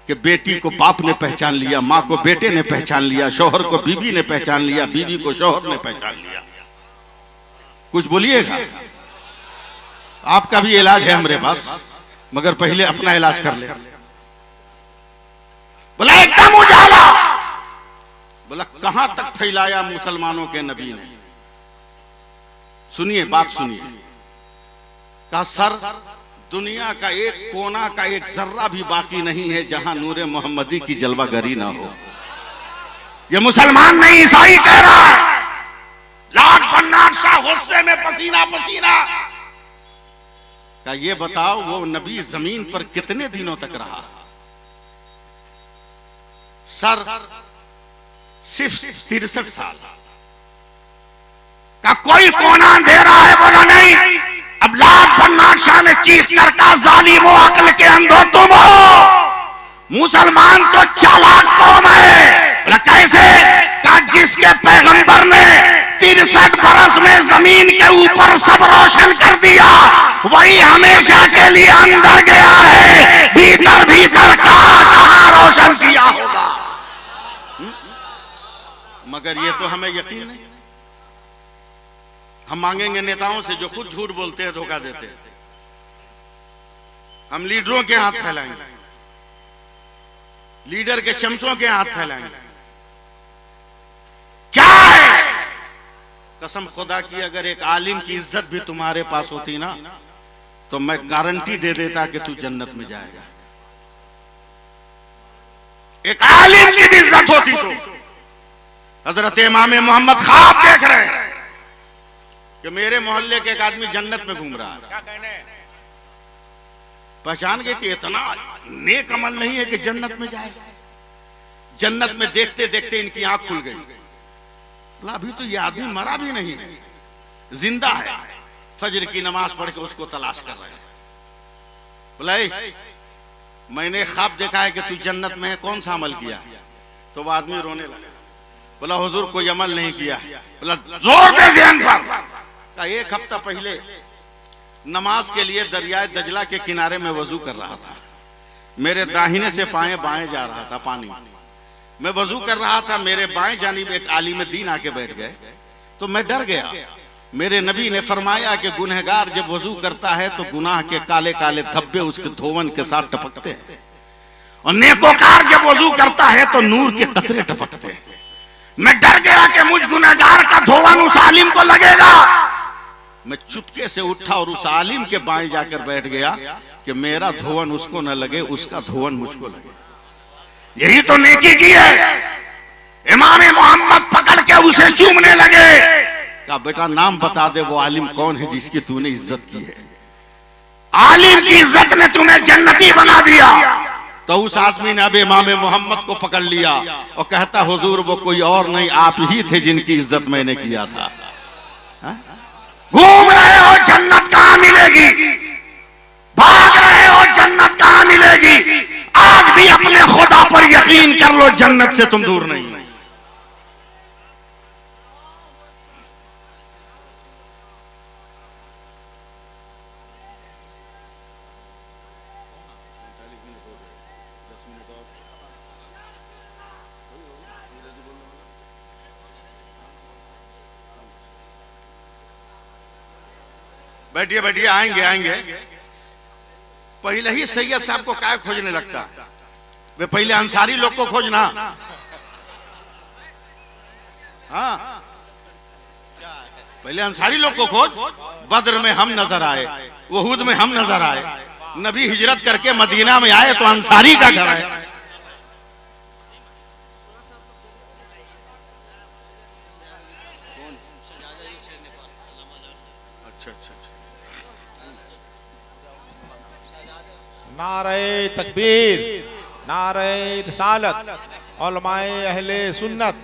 कि बेटी को बाप ने पहचान लिया, मां को बेटे ने पहचान लिया, शौहर को बीवी ने पहचान लिया, बीवी को शौहर ने पहचान लिया। कुछ बोलिएगा? आपका भी इलाज है हमारे पास, मगर पहले अपना इलाज कर ले। बोला एकदम उजाला। बोला कहां तक फैलाया मुसलमानों के नबी ने? सुनिए बात सुनिए। कहा सर दुनिया का एक कोना का एक जर्रा भी बाकी नहीं है जहां नूरे मोहम्मदी की जलवागरी ना हो। ये मुसलमान नहीं ईसाई कह रहा है। लॉर्ड बर्नार्ड शॉ गुस्से में पसीना पसीना। का ये बताओ वो नबी जमीन पर कितने दिनों तक रहा? सर सिर्फ 63 साल। का कोई कोना अंधेरा है? बोला नहीं। अब लॉर्ड बर्नार्ड शॉ ने चीख कर कहा, जालिमो अक्ल के अंधो तुम हो, मुसलमान तो चालाक कौम है। बोला कैसे? कहा जिसके पैगंबर ने 63 बरस में जमीन के ऊपर सब रोशन कर दिया, वही हमेशा के लिए अंदर गया है, भीतर भीतर कहां रोशन किया होगा। मगर ये तो हमें यकीन नहीं। हम मांगेंगे नेताओं से जो खुद झूठ बोलते हैं, धोखा देते हैं। हम लीडरों के हाथ फैलाएंगे, लीडर के चमचों के हाथ फैलाएंगे। क्या है? कसम खुदा की अगर एक आलिम की इज्जत भी तुम्हारे पास होती ना तो मैं गारंटी दे देता कि तू जन्नत में जाएगा। एक आलिम की भी इज्जत होती तो। हजरत इमाम मोहम्मद ख्वाब देख रहे हैं कि मेरे मोहल्ले के एक आदमी जन्नत में घूम रहा है। पहचान गए कि इतना नेक अमल नहीं है कि जन्नत में जाए। जन्नत में देखते देखते इनकी आंख खुल गई। बोला अभी तो ये आदमी मरा भी नहीं है, जिंदा है। फजर की नमाज पढ़ के उसको तलाश कर रहे हैं। बोला मैंने ख्वाब देखा है कि तू जन्नत में है, कौन सा अमल किया? तो वो आदमी रोने लगा। बोला हुजूर कोई अमल नहीं किया। बोला जोर दे ज़हन पर। का एक हफ्ता पहले नमाज के लिए दरियाए दजला के किनारे में वजू कर रहा था। मेरे दाहिने से बाएं बाएं जा रहा था पानी। मैं वजू कर रहा था, मेरे बाएं जानिब एक आलिम दीन आके बैठ गए तो मैं डर गया। मेरे नबी ने फरमाया कि गुनहगार जब वजू करता है तो गुनाह के काले काले धब्बे उसके धोवन के साथ टपकते हैं, और नेकोकार जब वजू करता है तो नूर के कतरे टपकते हैं। मैं डर गया कि मुझ गुनहगार का धोवन उस आलिम को लगेगा। मैं चुपके से उठा और उस आलिम के बाएं जाकर बैठ गया कि मेरा धोवन उसको न लगे, उसका धोवन मुझको लगे। यही तो नेकी की है। इमाम मोहम्मद पकड़ के उसे चूमने लगे। कहा बेटा नाम बता दे वो आलिम कौन है जिसकी तूने इज्जत की है। आलिम की इज्जत ने तुम्हें जन्नती बना दिया। तो उस आदमी ने अब इमाम मोहम्मद को पकड़ लिया और कहता हुजूर वो कोई और नहीं आप ही थे जिनकी इज्जत मैंने किया था। घूम रहे हो जन्नत कहां मिलेगी, भाग रहे हो जन्नत कहां मिलेगी। आज भी अपने खुदा पर यकीन कर लो, जन्नत से तुम दूर नहीं। बैठिए बैठिए, आएंगे आएंगे। पहले ही सैयद साहब को क्या खोजने लगता, वे पहले अंसारी लोग को खोजना। हाँ पहले अंसारी लोग को खोज। बद्र में हम नजर आए, वहूद में हम नजर आए, नबी हिजरत करके मदीना में आए तो अंसारी का घर है। नारे तकबीर, नारे रिसालत, उलमाए अहले सुन्नत,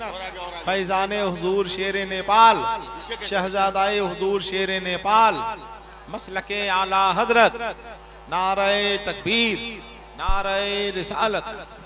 फैजाने हुजूर शेर नेपाल, शहजादाए हुजूर शेर नेपाल, मसलके आला हजरत, नारे तकबीर, नारे रिसालत।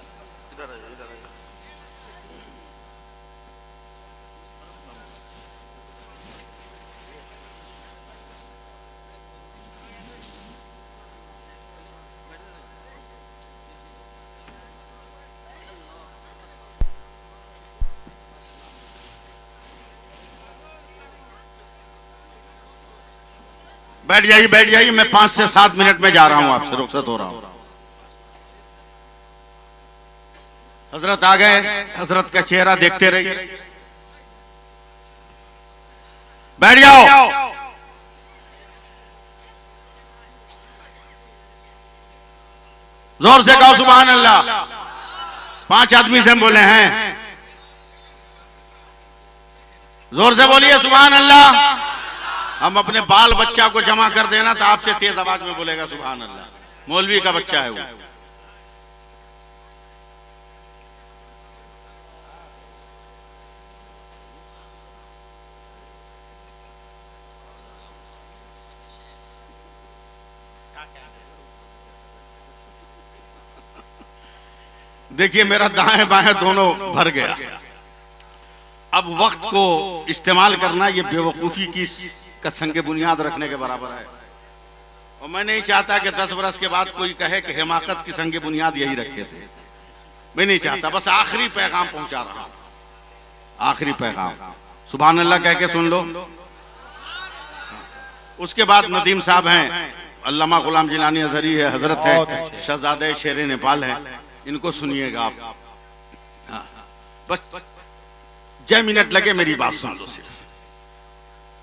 बैठ जाइए बैठ जाइए, मैं 5 से 7 मिनट में जा रहा हूं, आपसे रुखसत हो रहा हूं। हजरत आ गए, हजरत का चेहरा देखते रहिए। बैठ जाओ। जोर से कहो सुभान अल्लाह। 5 आदमी से हम बोले हैं, जोर से बोलिए सुभान अल्लाह। हम अपने बाल बच्चा को जमा कर देना तो आपसे तेज आवाज में बोलेगा सुभान अल्लाह। मौलवी का बच्चा है वो। देखिए मेरा दाएं बाएं दोनों भर गया। अब वक्त को इस्तेमाल करना ये बेवकूफी की का संगे बुनियाद रखने के बराबर है। और मैं नहीं चाहता कि 10 बरस के बाद कोई कहे कि हिमाकत की संगे बुनियाद यही रखे थे। मैं नहीं चाहता, बस आखिरी पैगाम पहुंचा रहा हूं। आखिरी पैगाम सुभान अल्लाह कह के सुन लो। उसके बाद नदीम साहब हैं, अल्लामा गुलाम जिलानी अजहरी है, हजरत है, शहजादे शेर नेपाल है, इनको सुनिएगा आप। बस 6 मिनट लगे, मेरी बात सुन लो सिर्फ।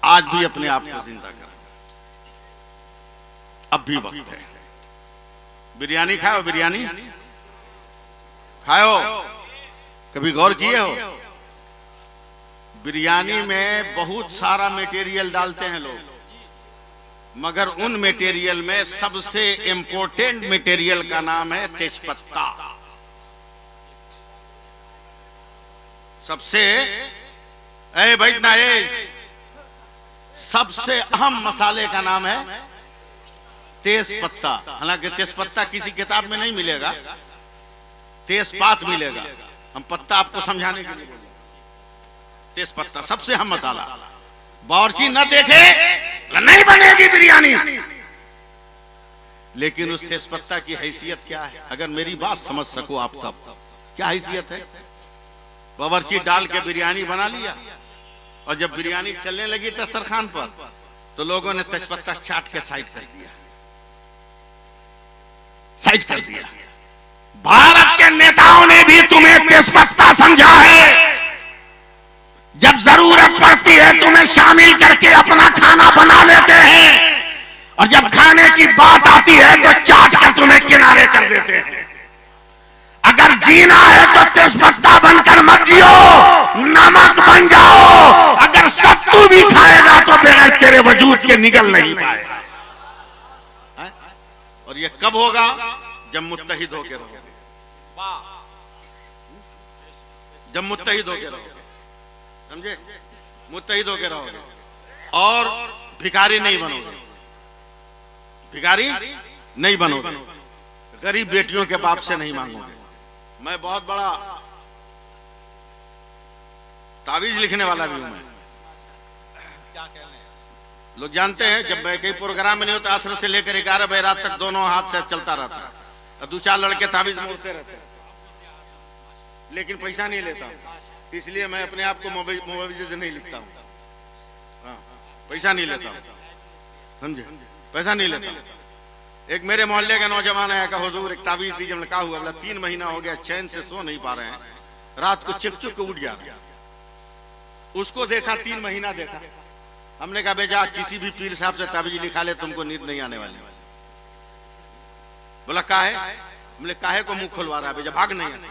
आज भी अपने आप को जिंदा कर, अब भी वक्त है। बिरयानी खाओ, बिरयानी खाओ, कभी गौर किए हो? बिरयानी में बहुत सारा मटेरियल डालते हैं लोग, मगर उन मटेरियल में सबसे इंपॉर्टेंट मटेरियल का नाम है तेजपत्ता। सबसे बैठना, सबसे अहम मसाले का नाम है तेज पत्ता। हालांकि तेज पत्ता किसी किताब में नहीं मिलेगा, तेजपात मिलेगा। हम पत्ता आपको समझाने के लिए बोले, तेज पत्ता सबसे अहम मसाला। बावर्ची न देखे नहीं बनेगी बिरयानी। लेकिन उस तेज पत्ता की हैसियत क्या है, अगर मेरी बात समझ सको आप तब क्या हैसियत है। बावर्ची डाल के बिरयानी बना लिया, और जब बिरयानी चलने लगी दस्तरखान पर तो लोगों ने तेजपत्ता चाट के साइड कर दिया, साइड कर दिया। भारत के नेताओं ने भी तुम्हें तेजपत्ता समझा है। जब जरूरत पड़ती है तुम्हें शामिल करके अपना खाना बना लेते हैं, और जब खाने की बात आती है तो चाट कर तुम्हें किनारे कर देते हैं। अगर जीना है तो तेजपत्ता बनकर मत जियो, नमक बन जाओ। अगर सत्तू भी खाएगा तो बगैर तेरे वजूद के निगल नहीं पाएगा। और ये कब होगा? जब मुत्तहिद होकर रहोगे। जब मुत्तहिद होकर रहोगे, समझे? मुत्तहिद होकर रहोगे और भिखारी नहीं बनोगे। भिखारी नहीं बनोगे, गरीब बेटियों के बाप से नहीं मांगोगे। मैं बहुत बड़ा तावीज लिखने वाला भी हूं। मैं क्या कहने हैं? लोग जानते हैं, जब मैं कई प्रोग्राम में नहीं होता, असर से लेकर 11 बजे रात तक दोनों हाथ से चलता रहता है और 2-4 लड़के तावीज मोड़ते रहते हैं, लेकिन पैसा नहीं लेता हूं। इसलिए मैं अपने आप को मुआवजे से नहीं लिखता हूं। हाँ, पैसा नहीं लेता हूं, समझे? पैसा नहीं लेता हूं। एक मेरे मोहल्ले का नौजवान आया, कहा हुजूर एक तावीज दीजिए। मैंने कहा हुआ, बोला 3 महीना हो गया चैन से सो नहीं पा रहे हैं, रात को चिक चिक उठ जा रहा। उसको देखा, 3 महीना देखा। हमने कहा बेजा किसी भी पीर साहब से तावीज लिखा ले, तुमको नींद नहीं आने वाली। बोला काहे? हमने काहे को मुंह खुलवा रहा है बेजा, भाग नहीं आना।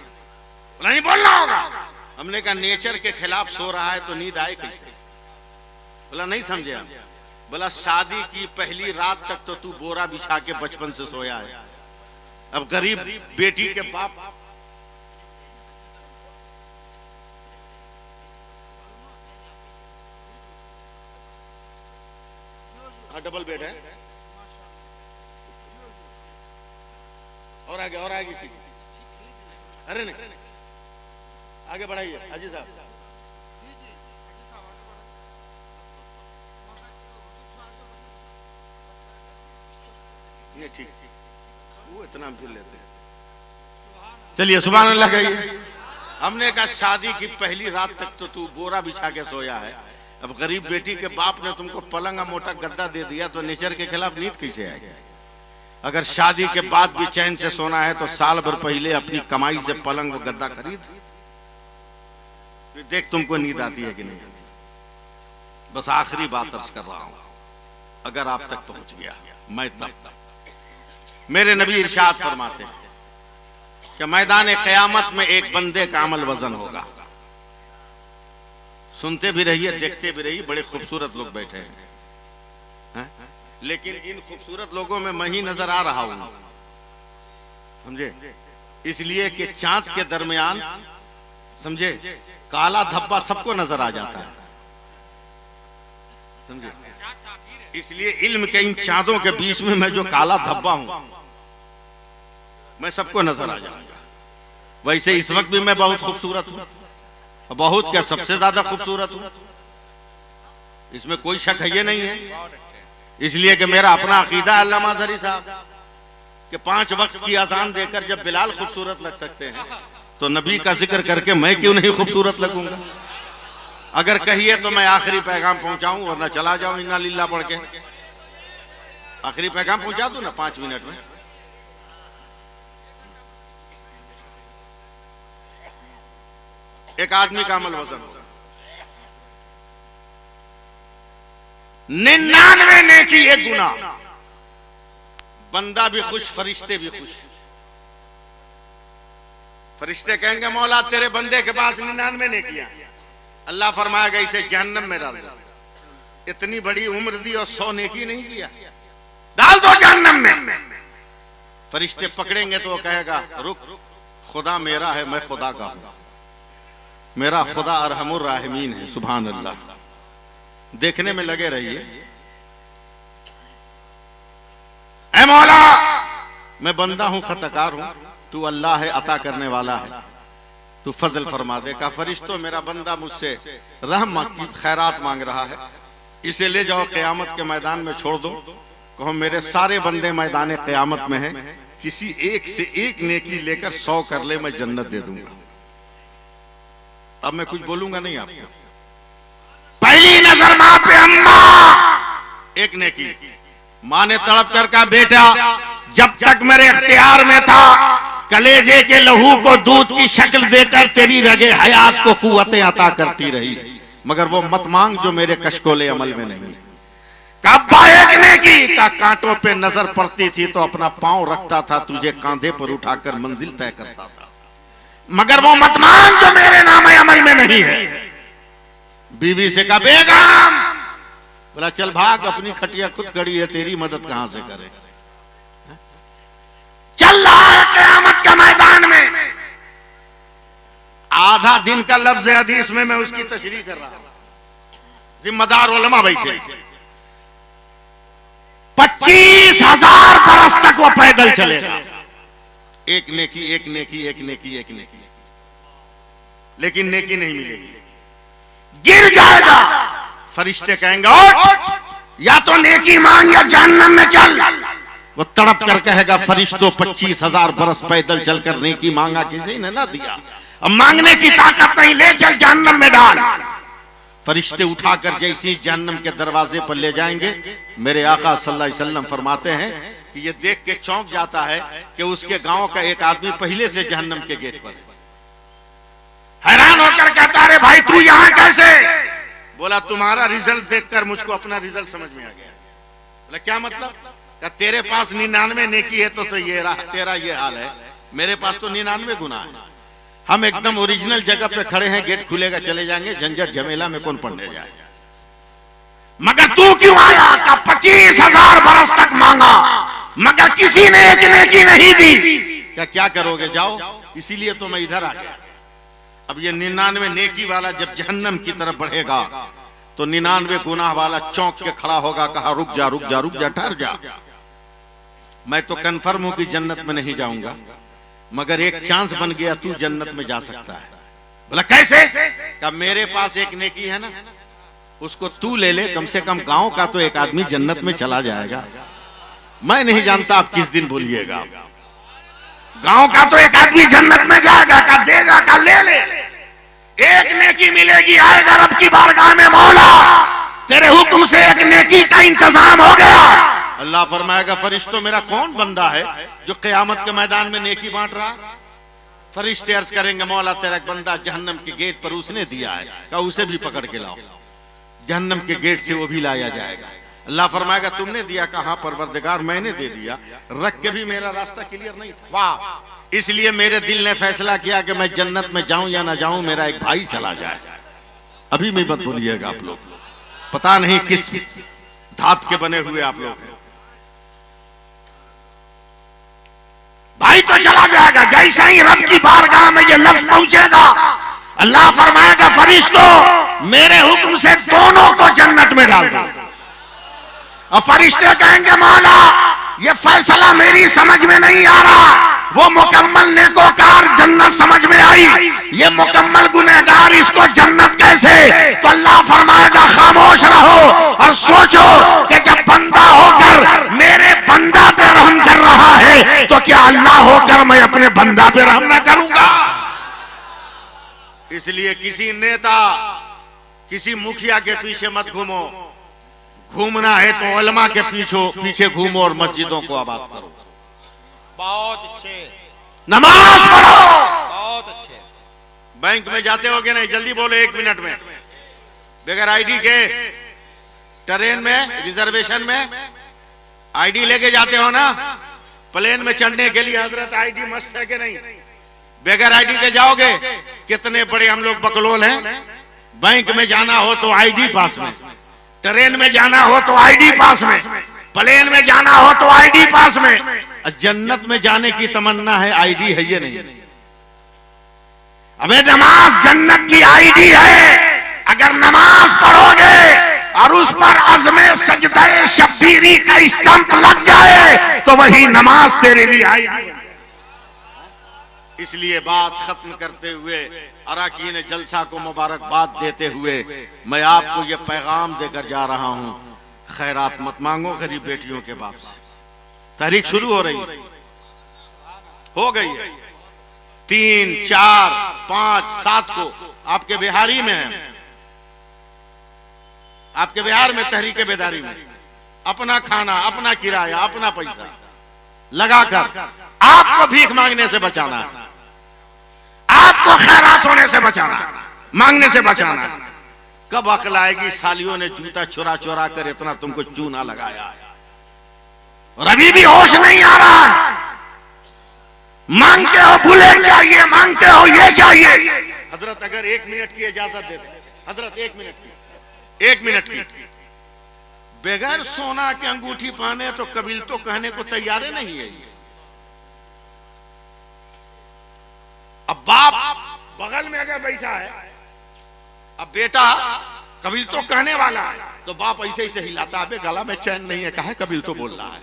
बोला नहीं बोलना होगा। हमने कहा नेचर के खिलाफ सो रहा है तो नींद आए कैसे? बोला नहीं समझे हम। बोला शादी की पहली रात तक तो तू बोरा बिछा के बचपन से सोया है, अब गरीब बेटी के बाप। हाँ, डबल बेड है। और आगे की। अरे नहीं, आगे बढ़ाइए हाजी साहब। नहीं ठीक, वो इतना हम फिर लेते हैं। चलिए सुभान अल्लाह कहिए। हमने कहा शादी की पहली रात तक तो तू बोरा बिछा के सोया है, अब गरीब बेटी के बाप ने तुमको पलंग और मोटा गद्दा दे दिया तो नेचर के खिलाफ नींद कैसे आएगी? अगर शादी के बाद भी चैन से सोना है तो साल भर पहले अपनी कमाई से पलंग और गद्दा खरीद, फिर देख तुमको नींद आती है कि नहीं आती। बस आखिरी बात अर्ज कर रहा हूं, अगर आप तक पहुंच गया मैं तब। मेरे नबी इरशाद फरमाते हैं कि मैदान क़यामत में एक बंदे का अमल वजन होगा। सुनते भी रहिए, देखते भी रहिए। बड़े खूबसूरत लोग बैठे हैं, लेकिन इन खूबसूरत लोगों में मैं ही नजर आ रहा हूं, समझे? इसलिए कि चांद के दरमियान, समझे, काला धब्बा सबको नजर आ जाता है, समझे? इसलिए इल्म के इन चांदों के बीच में मैं जो काला धब्बा हूं, मैं सबको नजर आ जाऊंगा। वैसे इस वक्त भी मैं बहुत खूबसूरत हूं, बहुत क्या सबसे ज्यादा खूबसूरत हूं, इसमें कोई शक है ये नहीं है। इसलिए कि मेरा अपना अकीदा है अल्लामा ज़हरी साहब कि 5 वक्त की अजान देकर जब बिलाल खूबसूरत लग सकते हैं तो नबी का जिक्र करके मैं क्यों नहीं खूबसूरत लगूंगा? अगर कहिए तो मैं आखिरी पैगाम पहुंचाऊं, वरना चला जाऊं इन्ना लिल्लाह पढ़ के। आखिरी पैगाम पहुंचा दूं ना 5 मिनट में। एक आदमी का अमल वजन होगा 99 नेकी 1 गुना। बंदा भी खुश, फरिश्ते भी खुश। फरिश्ते कहेंगे मौला तेरे बंदे के पास 99 नेकियां, अल्लाह फरमाएगा इसे जहन्नम में डाल दो। इतनी बड़ी उम्र दी और 100 नेकी नहीं किया, डाल दो जहन्नम में। फरिश्ते पकड़ेंगे तो वो कहेगा रुक, खुदा मेरा है, मैं खुदा का हूं। मेरा खुदा अरहमुर राहिमीन है। सुभान अल्लाह। देखने में लगे रहिए। ऐ मौला मैं बंदा हूं, खताकार हूं, तू अल्लाह है, अता करने वाला है, तू फजल फरमा दे। का फरिश्तों मेरा बंदा मुझसे रहम की खैरात मांग रहा है, इसे ले जाओ क़यामत के मैदान में छोड़ दो। कहो मेरे सारे बंदे मैदान क़यामत में है, किसी एक से एक नेकी लेकर 100 कर ले, मैं जन्नत दे दूंगा। अब मैं कुछ बोलूंगा नहीं आपको। पहली नजर मां पे अम्मा, एक नेकी। मां ने तड़प कर कहा बेटा जब तक मेरे इख्तियार में था, कलेजे के लहू को दूध की शक्ल देकर तेरी रगे हयात को कुव्वतें अता करती रही, मगर वो मत मांग जो मेरे कशकोले अमल में नहीं। कब्बा एक नेकी का कांटों पे नजर पड़ती थी तो अपना पांव रखता था, तुझे कांधे पर उठाकर मंजिल तय करता था। मगर वो मत मांग जो मेरे नाम अमल में नहीं है। बीवी से कहा बेगम, बोला चल भाग, अपनी खटिया खुद खड़ी है, तेरी मदद कहां से करे। चल रहा है क़यामत के मैदान में, आधा दिन का लफ्ज़ हदीस में मैं उसकी तशरीह कर रहा हूं, जिम्मेदार उलमा बैठे, 25,000 बरस तक वो पैदल चलेगा, एक नेकी एक नेकी एक नेकी एक नेकी, लेकिन नेकी नहीं मिलेगी, गिर जाएगा। फरिश्ते कहेंगे उठ, या तो नेकी मांग या जहन्नम में चल। वो तड़प कर कहेगा फरिश्तों 25,000 बरस पैदल चलकर नेकी मांगा, किसी ने ना दिया, अब मांगने की ताकत नहीं, ले चल जहन्नम में डाल। फरिश्ते उठाकर जैसे जहन्नम के दरवाजे पर ले जाएंगे, मेरे आका सल्लल्लाहु अलैहि वसल्लम फरमाते हैं कि ये देख के चौंक जाता है कि उसके गांव का एक आदमी पहले से जहन्नम के गेट पर है। हैरान होकर कहता है भाई तू यहां कैसे? बोला तुम्हारा रिजल्ट देखकर मुझको अपना रिजल्ट समझ में आ गया। बोला क्या मतलब? क्या तेरे पास 99 नेकी है तो ये तेरा ये हाल है, मेरे पास तो 99 गुनाह है। हम एकदम ओरिजिनल जगह पे खड़े हैं, गेट खुलेगा चले जाएंगे, झंझट झमेला में कौन पढ़ने जाए। मगर तू क्यों आया? का 25,000 बरस तक मांगा मगर किसी ने एक नेकी नहीं दी। क्या करोगे? जाओ, इसीलिए तो मैं इधर आ गया। अब ये 99 नेकी वाला जब जहन्नम की तरफ बढ़ेगा तो 99 गुनाह वाला चौंक के खड़ा होगा, कहा रुक जा रुक जा रुक जा, ठहर जा, मैं तो कन्फर्म हूं कि जन्नत में नहीं जाऊंगा, मगर एक चांस बन गया, तू जन्नत में जा सकता है। बोला कैसे? कहा मेरे पास एक नेकी है ना, उसको तू ले ले, कम से कम गांव का तो एक आदमी जन्नत में चला जाएगा। मैं नहीं जानता आप किस दिन बोलिएगा, गांव का तो एक आदमी जन्नत में जाएगा। का देगा, का ले ले, एक नेकी मिलेगी, आएगा रब की बारगाह में, मौला तेरे हुक्म से एक नेकी का इंतजाम हो गया। अल्लाह फरमाएगा फरिश्तों मेरा कौन बंदा है जो क़यामत के मैदान में नेकी बांट रहा? फरिश्ते अर्ज करेंगे मौला तेरा एक बंदा जहन्नम के गेट पर उसने दिया है। कहा उसे भी पकड़ के लाओ। जहन्नम के गेट से वो भी लाया जाएगा। अल्लाह फरमाएगा तुमने दिया? कहा परवरदिगार मैंने दे दिया, रख के भी मेरा रास्ता क्लियर नहीं था। वाह, इसलिए मेरे दिल ने फैसला किया कि मैं जन्नत में जाऊं या ना जाऊं, मेरा एक भाई चला जाए। अभी मैं मत बोलिएगा आप लोग, पता नहीं किस धात के बने हुए आप लोग हैं। भाई तो चला जाएगा। जैसा ही रब की बारगाह में ये लफ्ज पहुंचेगा, अल्लाह फरमाएगा फरिश्तों मेरे हुक्म से दोनों को जन्नत में डाल दो। और फरिश्ते कहेंगे मौला ये फैसला मेरी समझ में नहीं आ रहा, वो मुकम्मल नेकोकार जन्नत समझ में आई, ये मुकम्मल गुनहगार इसको जन्नत कैसे? तो अल्लाह फरमाएगा खामोश रहो और सोचो कि जब बंदा होकर मेरे बंदा पे रहम कर रहा है तो क्या अल्लाह होकर मैं अपने बंदा पे रहम ना करूंगा? इसलिए किसी नेता, किसी मुखिया के पीछे मत घूमो, घूमना है तो उलमा के पीछे घूमो और मस्जिदों को आबाद करो। बहुत अच्छे, नमाज पढ़ो, बहुत अच्छे। बैंक में जाते हो कि नहीं? जल्दी बोलो 1 मिनट में। बगैर आईडी के ट्रेन में रिजर्वेशन में आईडी लेके जाते हो ना? प्लेन में चढ़ने के लिए हजरत आईडी मस्त है कि नहीं? बगैर आईडी के जाओगे? कितने बड़े हम लोग बकलोल हैं। बैंक में जाना हो तो आईडी पास में, ट्रेन में जाना हो तो आईडी पास में, प्लेन में जाना हो तो आईडी पास में। जन्नत में जाने की तमन्ना है, आईडी है ये नहीं। अबे नमाज जन्नत की आईडी है। अगर नमाज पढ़ोगे और उस पर अज़्मे सजदे शब्बीरी का स्टंप लग जाए तो वही नमाज तेरे लिए आईडी। इसलिए बात खत्म करते हुए अराकीन जलसा को मुबारकबाद देते हुए मैं आपको ये पैगाम देकर जा रहा हूं, खैरात मत मांगो गरीब बेटियों के बाप से। तारीख शुरू हो रही है, हो गई है। 3, 4, 5, 7 को आपके बिहारी में है, आपके बिहार में तहरीके बेदारी में अपना खाना, अपना किराया, अपना पैसा लगाकर आपको भीख मांगने से बचाना है, आपको खैरात होने से बचाना, मांगने से बचाना। कब अकल आएगी? सालियों ने जूता चुरा चुरा कर इतना तुमको चूना लगाया और अभी भी होश नहीं आ रहा है। मांगते हो बुलेट चाहिए, मांगते हो ये चाहिए। हजरत अगर 1 मिनट की इजाजत दे दें, हजरत 1 मिनट की, 1 मिनट की, बगैर सोना की अंगूठी पहने तो कबील तो कहने को तैयार नहीं है ये। अब बाप बगल में अगर बैठा है, अब बेटा कबील तो कहने वाला है, तो बाप ऐसे ही से हिलाता है, गला में चैन नहीं है, कहा कबील तो बोल रहा है।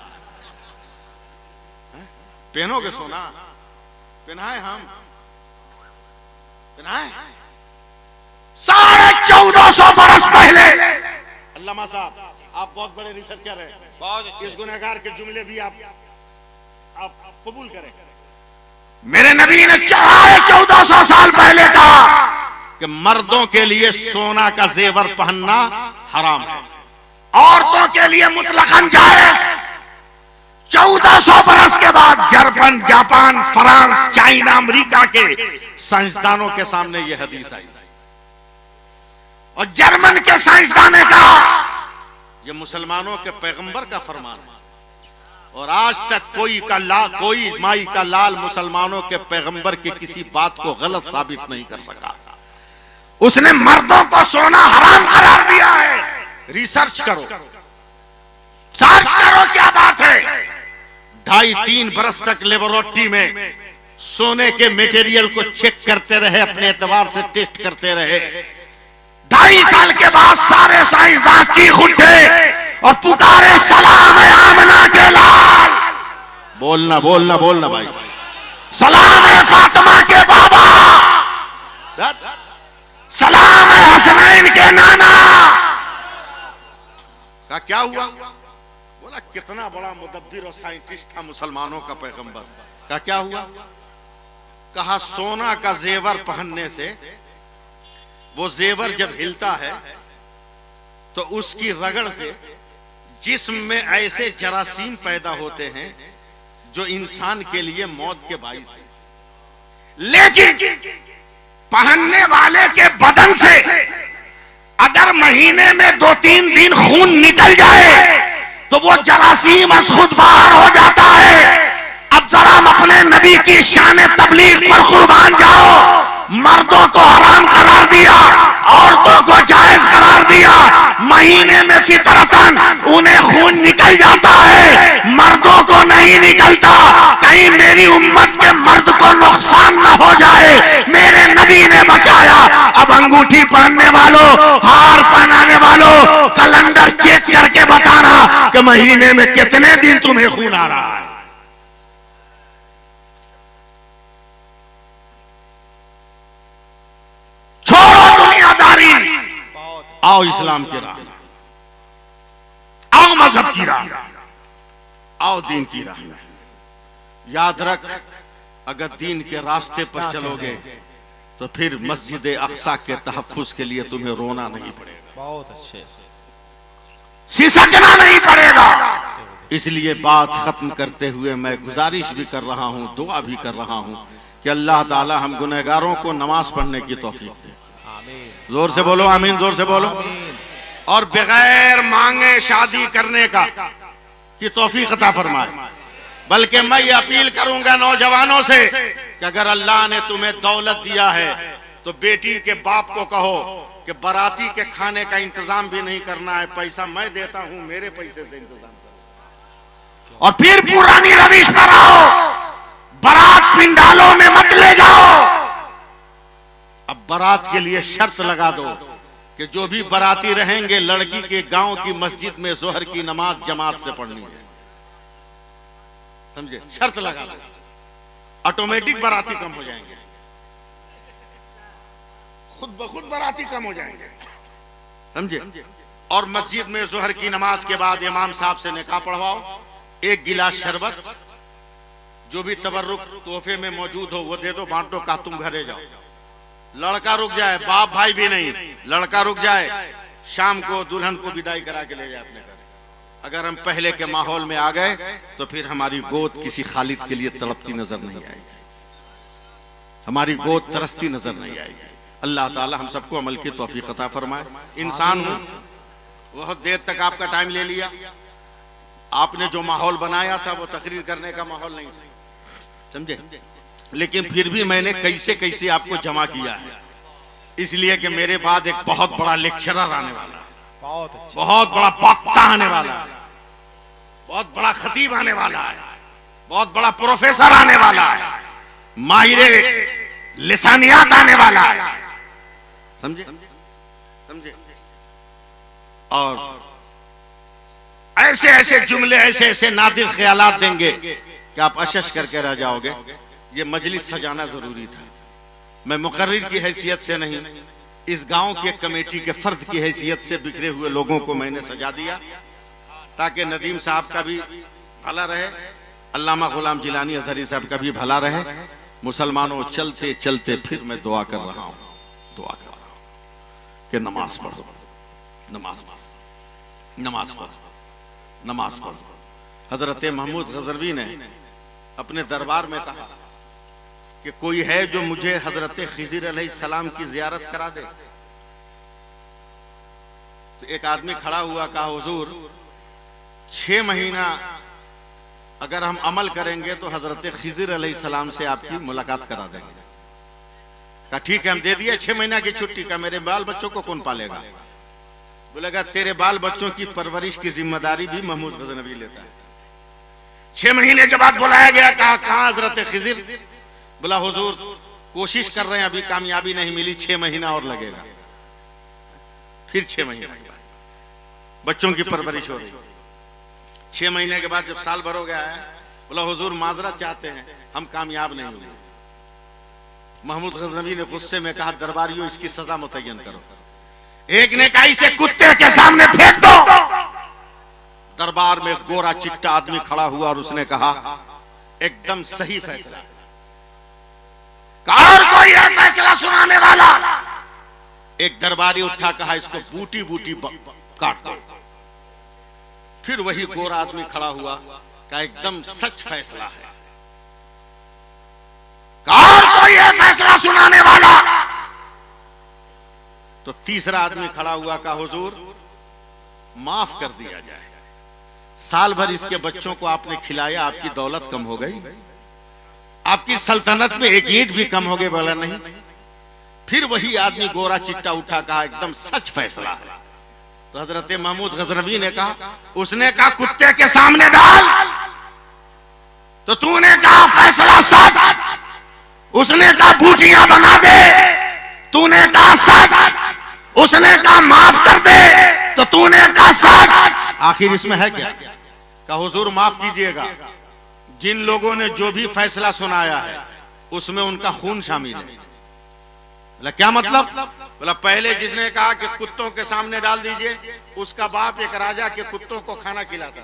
पहनोगे सोना? पहनाए हम, पहनाए। 1450 बरस पहले अल्लामा साहब आप बहुत बड़े रिसर्चर हैं, बहुत अच्छे। इस गुनहगार के जुमले भी आप कबूल करें। मेरे नबी ने 1400 साल पहले कहा कि मर्दों के लिए सोना का जेवर पहनना हराम है, औरतों के लिए मुतलकन जायज। 1400 बरस के बाद German, Japan, France, China, America के साइंसदानों के सामने यह हदीस आई और जर्मन के साइंसदान ने कहा ये मुसलमानों के पैगंबर का फरमान है, और आज तक कोई माई का लाल मुसलमानों के पैगंबर की किसी बात को गलत साबित नहीं कर सका। उसने मर्दों को सोना हराम करार दिया है। रिसर्च करो, सर्च करो क्या बात है। 2.5-3 बरस तक लेबोरेटरी में सोने के मटेरियल को चेक करते रहे, अपने एतबार से टेस्ट करते रहे। 2.5 साल के बाद सारे साइंसदान चीख उठे और पुकारे सलाम है आमना के लाल, बोलना बोलना बोलना भाई, सलाम है फातिमा के बाबा, सलाम है हसनैन के नाना। का क्या हुआ? बोला कितना बड़ा मुदब्बिर और साइंटिस्ट था मुसलमानों का पैगंबर। का क्या हुआ? कहा सोना का जेवर पहनने से, वो जेवर जब हिलता है तो उसकी रगड़ से जिस्म में ऐसे जरासीम पैदा होते हैं जो इंसान के लिए मौत के बाइस है। लेकिन पहनने वाले के बदन से अगर महीने में 2-3 दिन खून निकल जाए तो वो जरासीम अस खुद बाहर हो जाता है। अब जरा हम अपने नबी की शान तबलीग पर कुर्बान जाओ। मर्दों को हराम करार दिया, औरतों को जायज करार दिया। महीने में फितरतन उन्हें खून निकल जाता है, मर्दों को नहीं निकलता। कहीं मेरी उम्मत के मर्द को नुकसान न हो जाए, मेरे नबी ने बचाया। अब अंगूठी पहनने वालों, हार पहनाने वालों, कैलेंडर चेक करके बताना कि महीने में कितने दिन तुम्हें खून आ रहा है। छोड़ो दुनियादारी, आओ इस्लाम की राह, आओ मजहब की राह, आओ दीन की राह में। याद रख, अगर दीन के रास्ते पर चलोगे तो फिर मस्जिद अक्सा के तहफ्फुज के लिए तुम्हें रोना नहीं पड़ेगा, बहुत अच्छे। सिसकना नहीं पड़ेगा। इसलिए बात खत्म करते हुए मैं गुजारिश भी कर रहा हूं, दुआ भी कर रहा हूं कि अल्लाह ताला हम गुनहगारों को नमाज पढ़ने की तौफीक दे। आमीन। जोर से बोलो आमीन, जोर से बोलो। और बगैर मांगे शादी करने का की तौफीक अता फरमाए। बल्कि मैं ये अपील करूंगा नौजवानों से कि अगर अल्लाह ने तुम्हें दौलत दिया है तो बेटी के बाप को कहो कि बाराती के खाने का इंतजाम भी नहीं करना है, पैसा मैं देता हूं, मेरे पैसे से इंतजाम करो। और फिर पुरानी रविश पर आओ, बारात पिंडालों में मत ले जाओ। अब बारात के लिए शर्त लगा दो कि जो भी बाराती रहेंगे लड़की के गांव की मस्जिद में जोहर की नमाज जमात से पढ़नी है, समझे? शर्त लगा दो, ऑटोमेटिक बाराती कम हो जाएंगे, खुद ब खुद बाराती कम हो जाएंगे, समझे? और मस्जिद में जोहर की नमाज के बाद इमाम साहब से निकाह पढ़वाओ, 1 गिलास शरबत, जो भी तबर्रुक तोहफे में मौजूद हो वो दे दो, बांटो, का तुम घरे जाओ। लड़का रुक जाए, बाप भाई भी नहीं, लड़का रुक जाए, शाम को दुल्हन को विदाई करा के ले जाए अपने घर। अगर हम पहले के माहौल में आ गए तो फिर हमारी गोद किसी खालिद के लिए तड़पती नजर नहीं आएगी, हमारी गोद तरसती नजर नहीं आएगी। अल्लाह ताला हम सबको अमल की तौफीक अता फरमाए। इंसान हूं, बहुत देर तक आपका टाइम ले लिया, आपने जो माहौल बनाया था वो तकरीर करने का माहौल नहीं था, समझे? लेकिन फिर भी मैंने कैसे कैसे आपको जमा किया है, इसलिए कि मेरे बाद एक बहुत बड़ा लेक्चरर आने वाला है, बहुत अच्छा। बहुत बड़ा वक्ता आने वाला है, बहुत बड़ा खतीब आने वाला है, बहुत बड़ा प्रोफेसर आने वाला है, माहिर लिसानियात आने वाला है। समझे समझे? और ऐसे ऐसे जुमले, ऐसे ऐसे नादिर ख्यालात देंगे कि आप अशश करके रह जाओगे। ये मजलिस सजाना जरूरी था। मैं मुकर्रिर की हैसियत से नहीं, इस गांव के कमेटी के फर्द की हैसियत से बिखरे हुए लोगों को मैंने सजा दिया ताकि नदीम साहब का भी भला रहे, अल्लामा गुलाम जिलानी अजहरी साहब का भी भला रहे। मुसलमानों, चलते चलते फिर मैं दुआ कर रहा हूं कि नमाज पढ़ो, नमाज पढ़ो, नमाज पढ़ो, नमाज पढ़ो। हजरत महमूद गजनवी ने अपने दरबार में कहा कि कोई है जो मुझे हजरत खिज़िर अलैहिस्सलाम की जियारत करा दे। तो एक आदमी खड़ा हुआ, कहा हुजूर 6 महीना अगर हम अमल करेंगे तो हजरत खिज़िर अलैहिस्सलाम से आपकी मुलाकात करा देंगे। कहा ठीक है, हम दे दिए 6 महीना की छुट्टी। का मेरे बाल बच्चों को कौन पालेगा? बोलेगा तेरे बाल बच्चों की परवरिश की जिम्मेदारी भी महमूद गजनवी लेता है। 6 महीने के बाद बुलाया गया, कहा कहां हजरत खिज़िर? बोला हुजूर कोशिश कर रहे हैं, अभी कामयाबी नहीं मिली, 6 महीना और लगेगा। फिर 6 महीने बच्चों की परवरिश हो रही। 6 महीने के बाद जब साल भर हो गया है, बोला हुजूर माजरत चाहते हैं, हम कामयाब नहीं हुए। महमूद गजनवी ने गुस्से में कहा दरबारियों इसकी सजा मुतय्यन करो। एक ने कहा इसे कुत्ते के सामने फेंक दो। दरबार में गोरा चिट्टा आदमी खड़ा हुआ और उसने कहा एकदम सही फैसला। और कोई है फैसला सुनाने वाला? एक दरबारी उठा, कहा इसको बूटी बूटी काट दो। फिर वही गोरा आदमी खड़ा हुआ, कहा एकदम सच फैसला है। और कोई है फैसला सुनाने वाला? तो तीसरा आदमी खड़ा हुआ, कहा हुजूर माफ कर दिया जाए, साल भर इसके बच्चों को आपने खिलाया, आपकी दौलत कम हो गई, आपकी सल्तनत में एक ईंट भी कम हो गई। बोला नहीं। फिर वही आदमी गोरा चिट्टा उठा, कहा एकदम सच फैसला है। तो हजरत महमूद गजनवी ने कहा, उसने कहा कुत्ते के सामने डाल, तो तूने कहा फैसला सच। उसने कहा बूटियां बना दे, तूने कहा सच। उसने कहा माफ कर दे, तो तूने कहा सच। आखिर इसमें है क्या? कहा हुजूर माफ कीजिएगा, जिन लोगों ने जो भी फैसला सुनाया है उसमें उनका खून शामिल है। बोला क्या मतलब? बोला पहले जिसने कहा कि कुत्तों के सामने डाल दीजिए, उसका बाप एक राजा के कुत्तों को खाना खिलाता,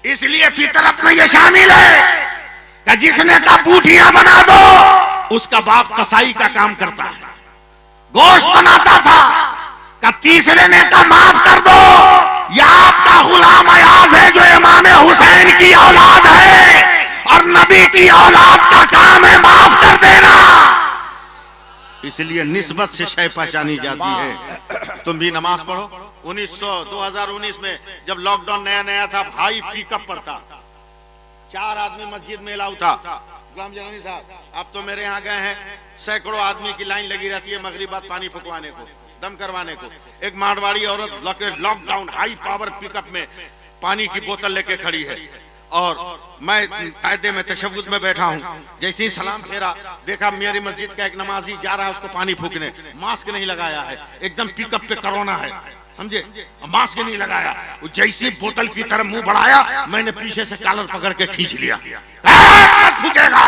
इसलिए फितरत में यह शामिल है कि जिसने कहा बूटियां बना दो, उसका बाप कसाई का काम करता है, गोश्त बनाता था। का तीसरे ने कहा माफ कर दो, या आपका गुलाम अयाज है जो इमाम हुसैन की औलाद है और नबी की औलाद का काम है माफ कर देना। इसलिए निस्बत से शय पहचानी जाती है। तुम भी नमाज पढ़ो। 2019 में जब लॉकडाउन नया नया था, भाई पिकअप पर था, 4 आदमी मस्जिद में अलाउ था। गुलाम जलानी साहब आप तो मेरे यहाँ गए हैं, सैकड़ों आदमी की लाइन लगी रहती है मगरिब बाद पानी फुकवाने को, दम करवाने को। एक मारवाड़ी औरत लॉकडाउन हाई पावर पिकअप में पानी की बोतल लेके खड़ी है और मैं कायदे में तशव्वुद में बैठा हूँ। जैसे ही सलाम फेरा, देखा मेरी मस्जिद का एक नमाजी जा रहा है उसको पानी फूकने, मास्क नहीं लगाया है, एकदम पिकअप पे कोरोना है, समझे, मास्क नहीं लगाया। जैसे बोतल की तरफ मुंह बढ़ाया, मैंने पीछे से कॉलर पकड़ के खींच लिया। फूकेगा,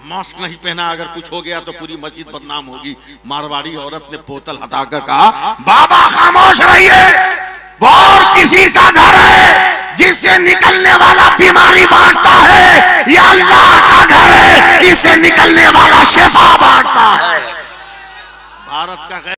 मास्क नहीं पहना, अगर कुछ हो गया तो पूरी मस्जिद बदनाम होगी। मारवाड़ी औरत ने बोतल हटाकर कहा बाबा खामोश रहिए, वो और किसी का घर है जिससे निकलने वाला बीमारी बांटता है,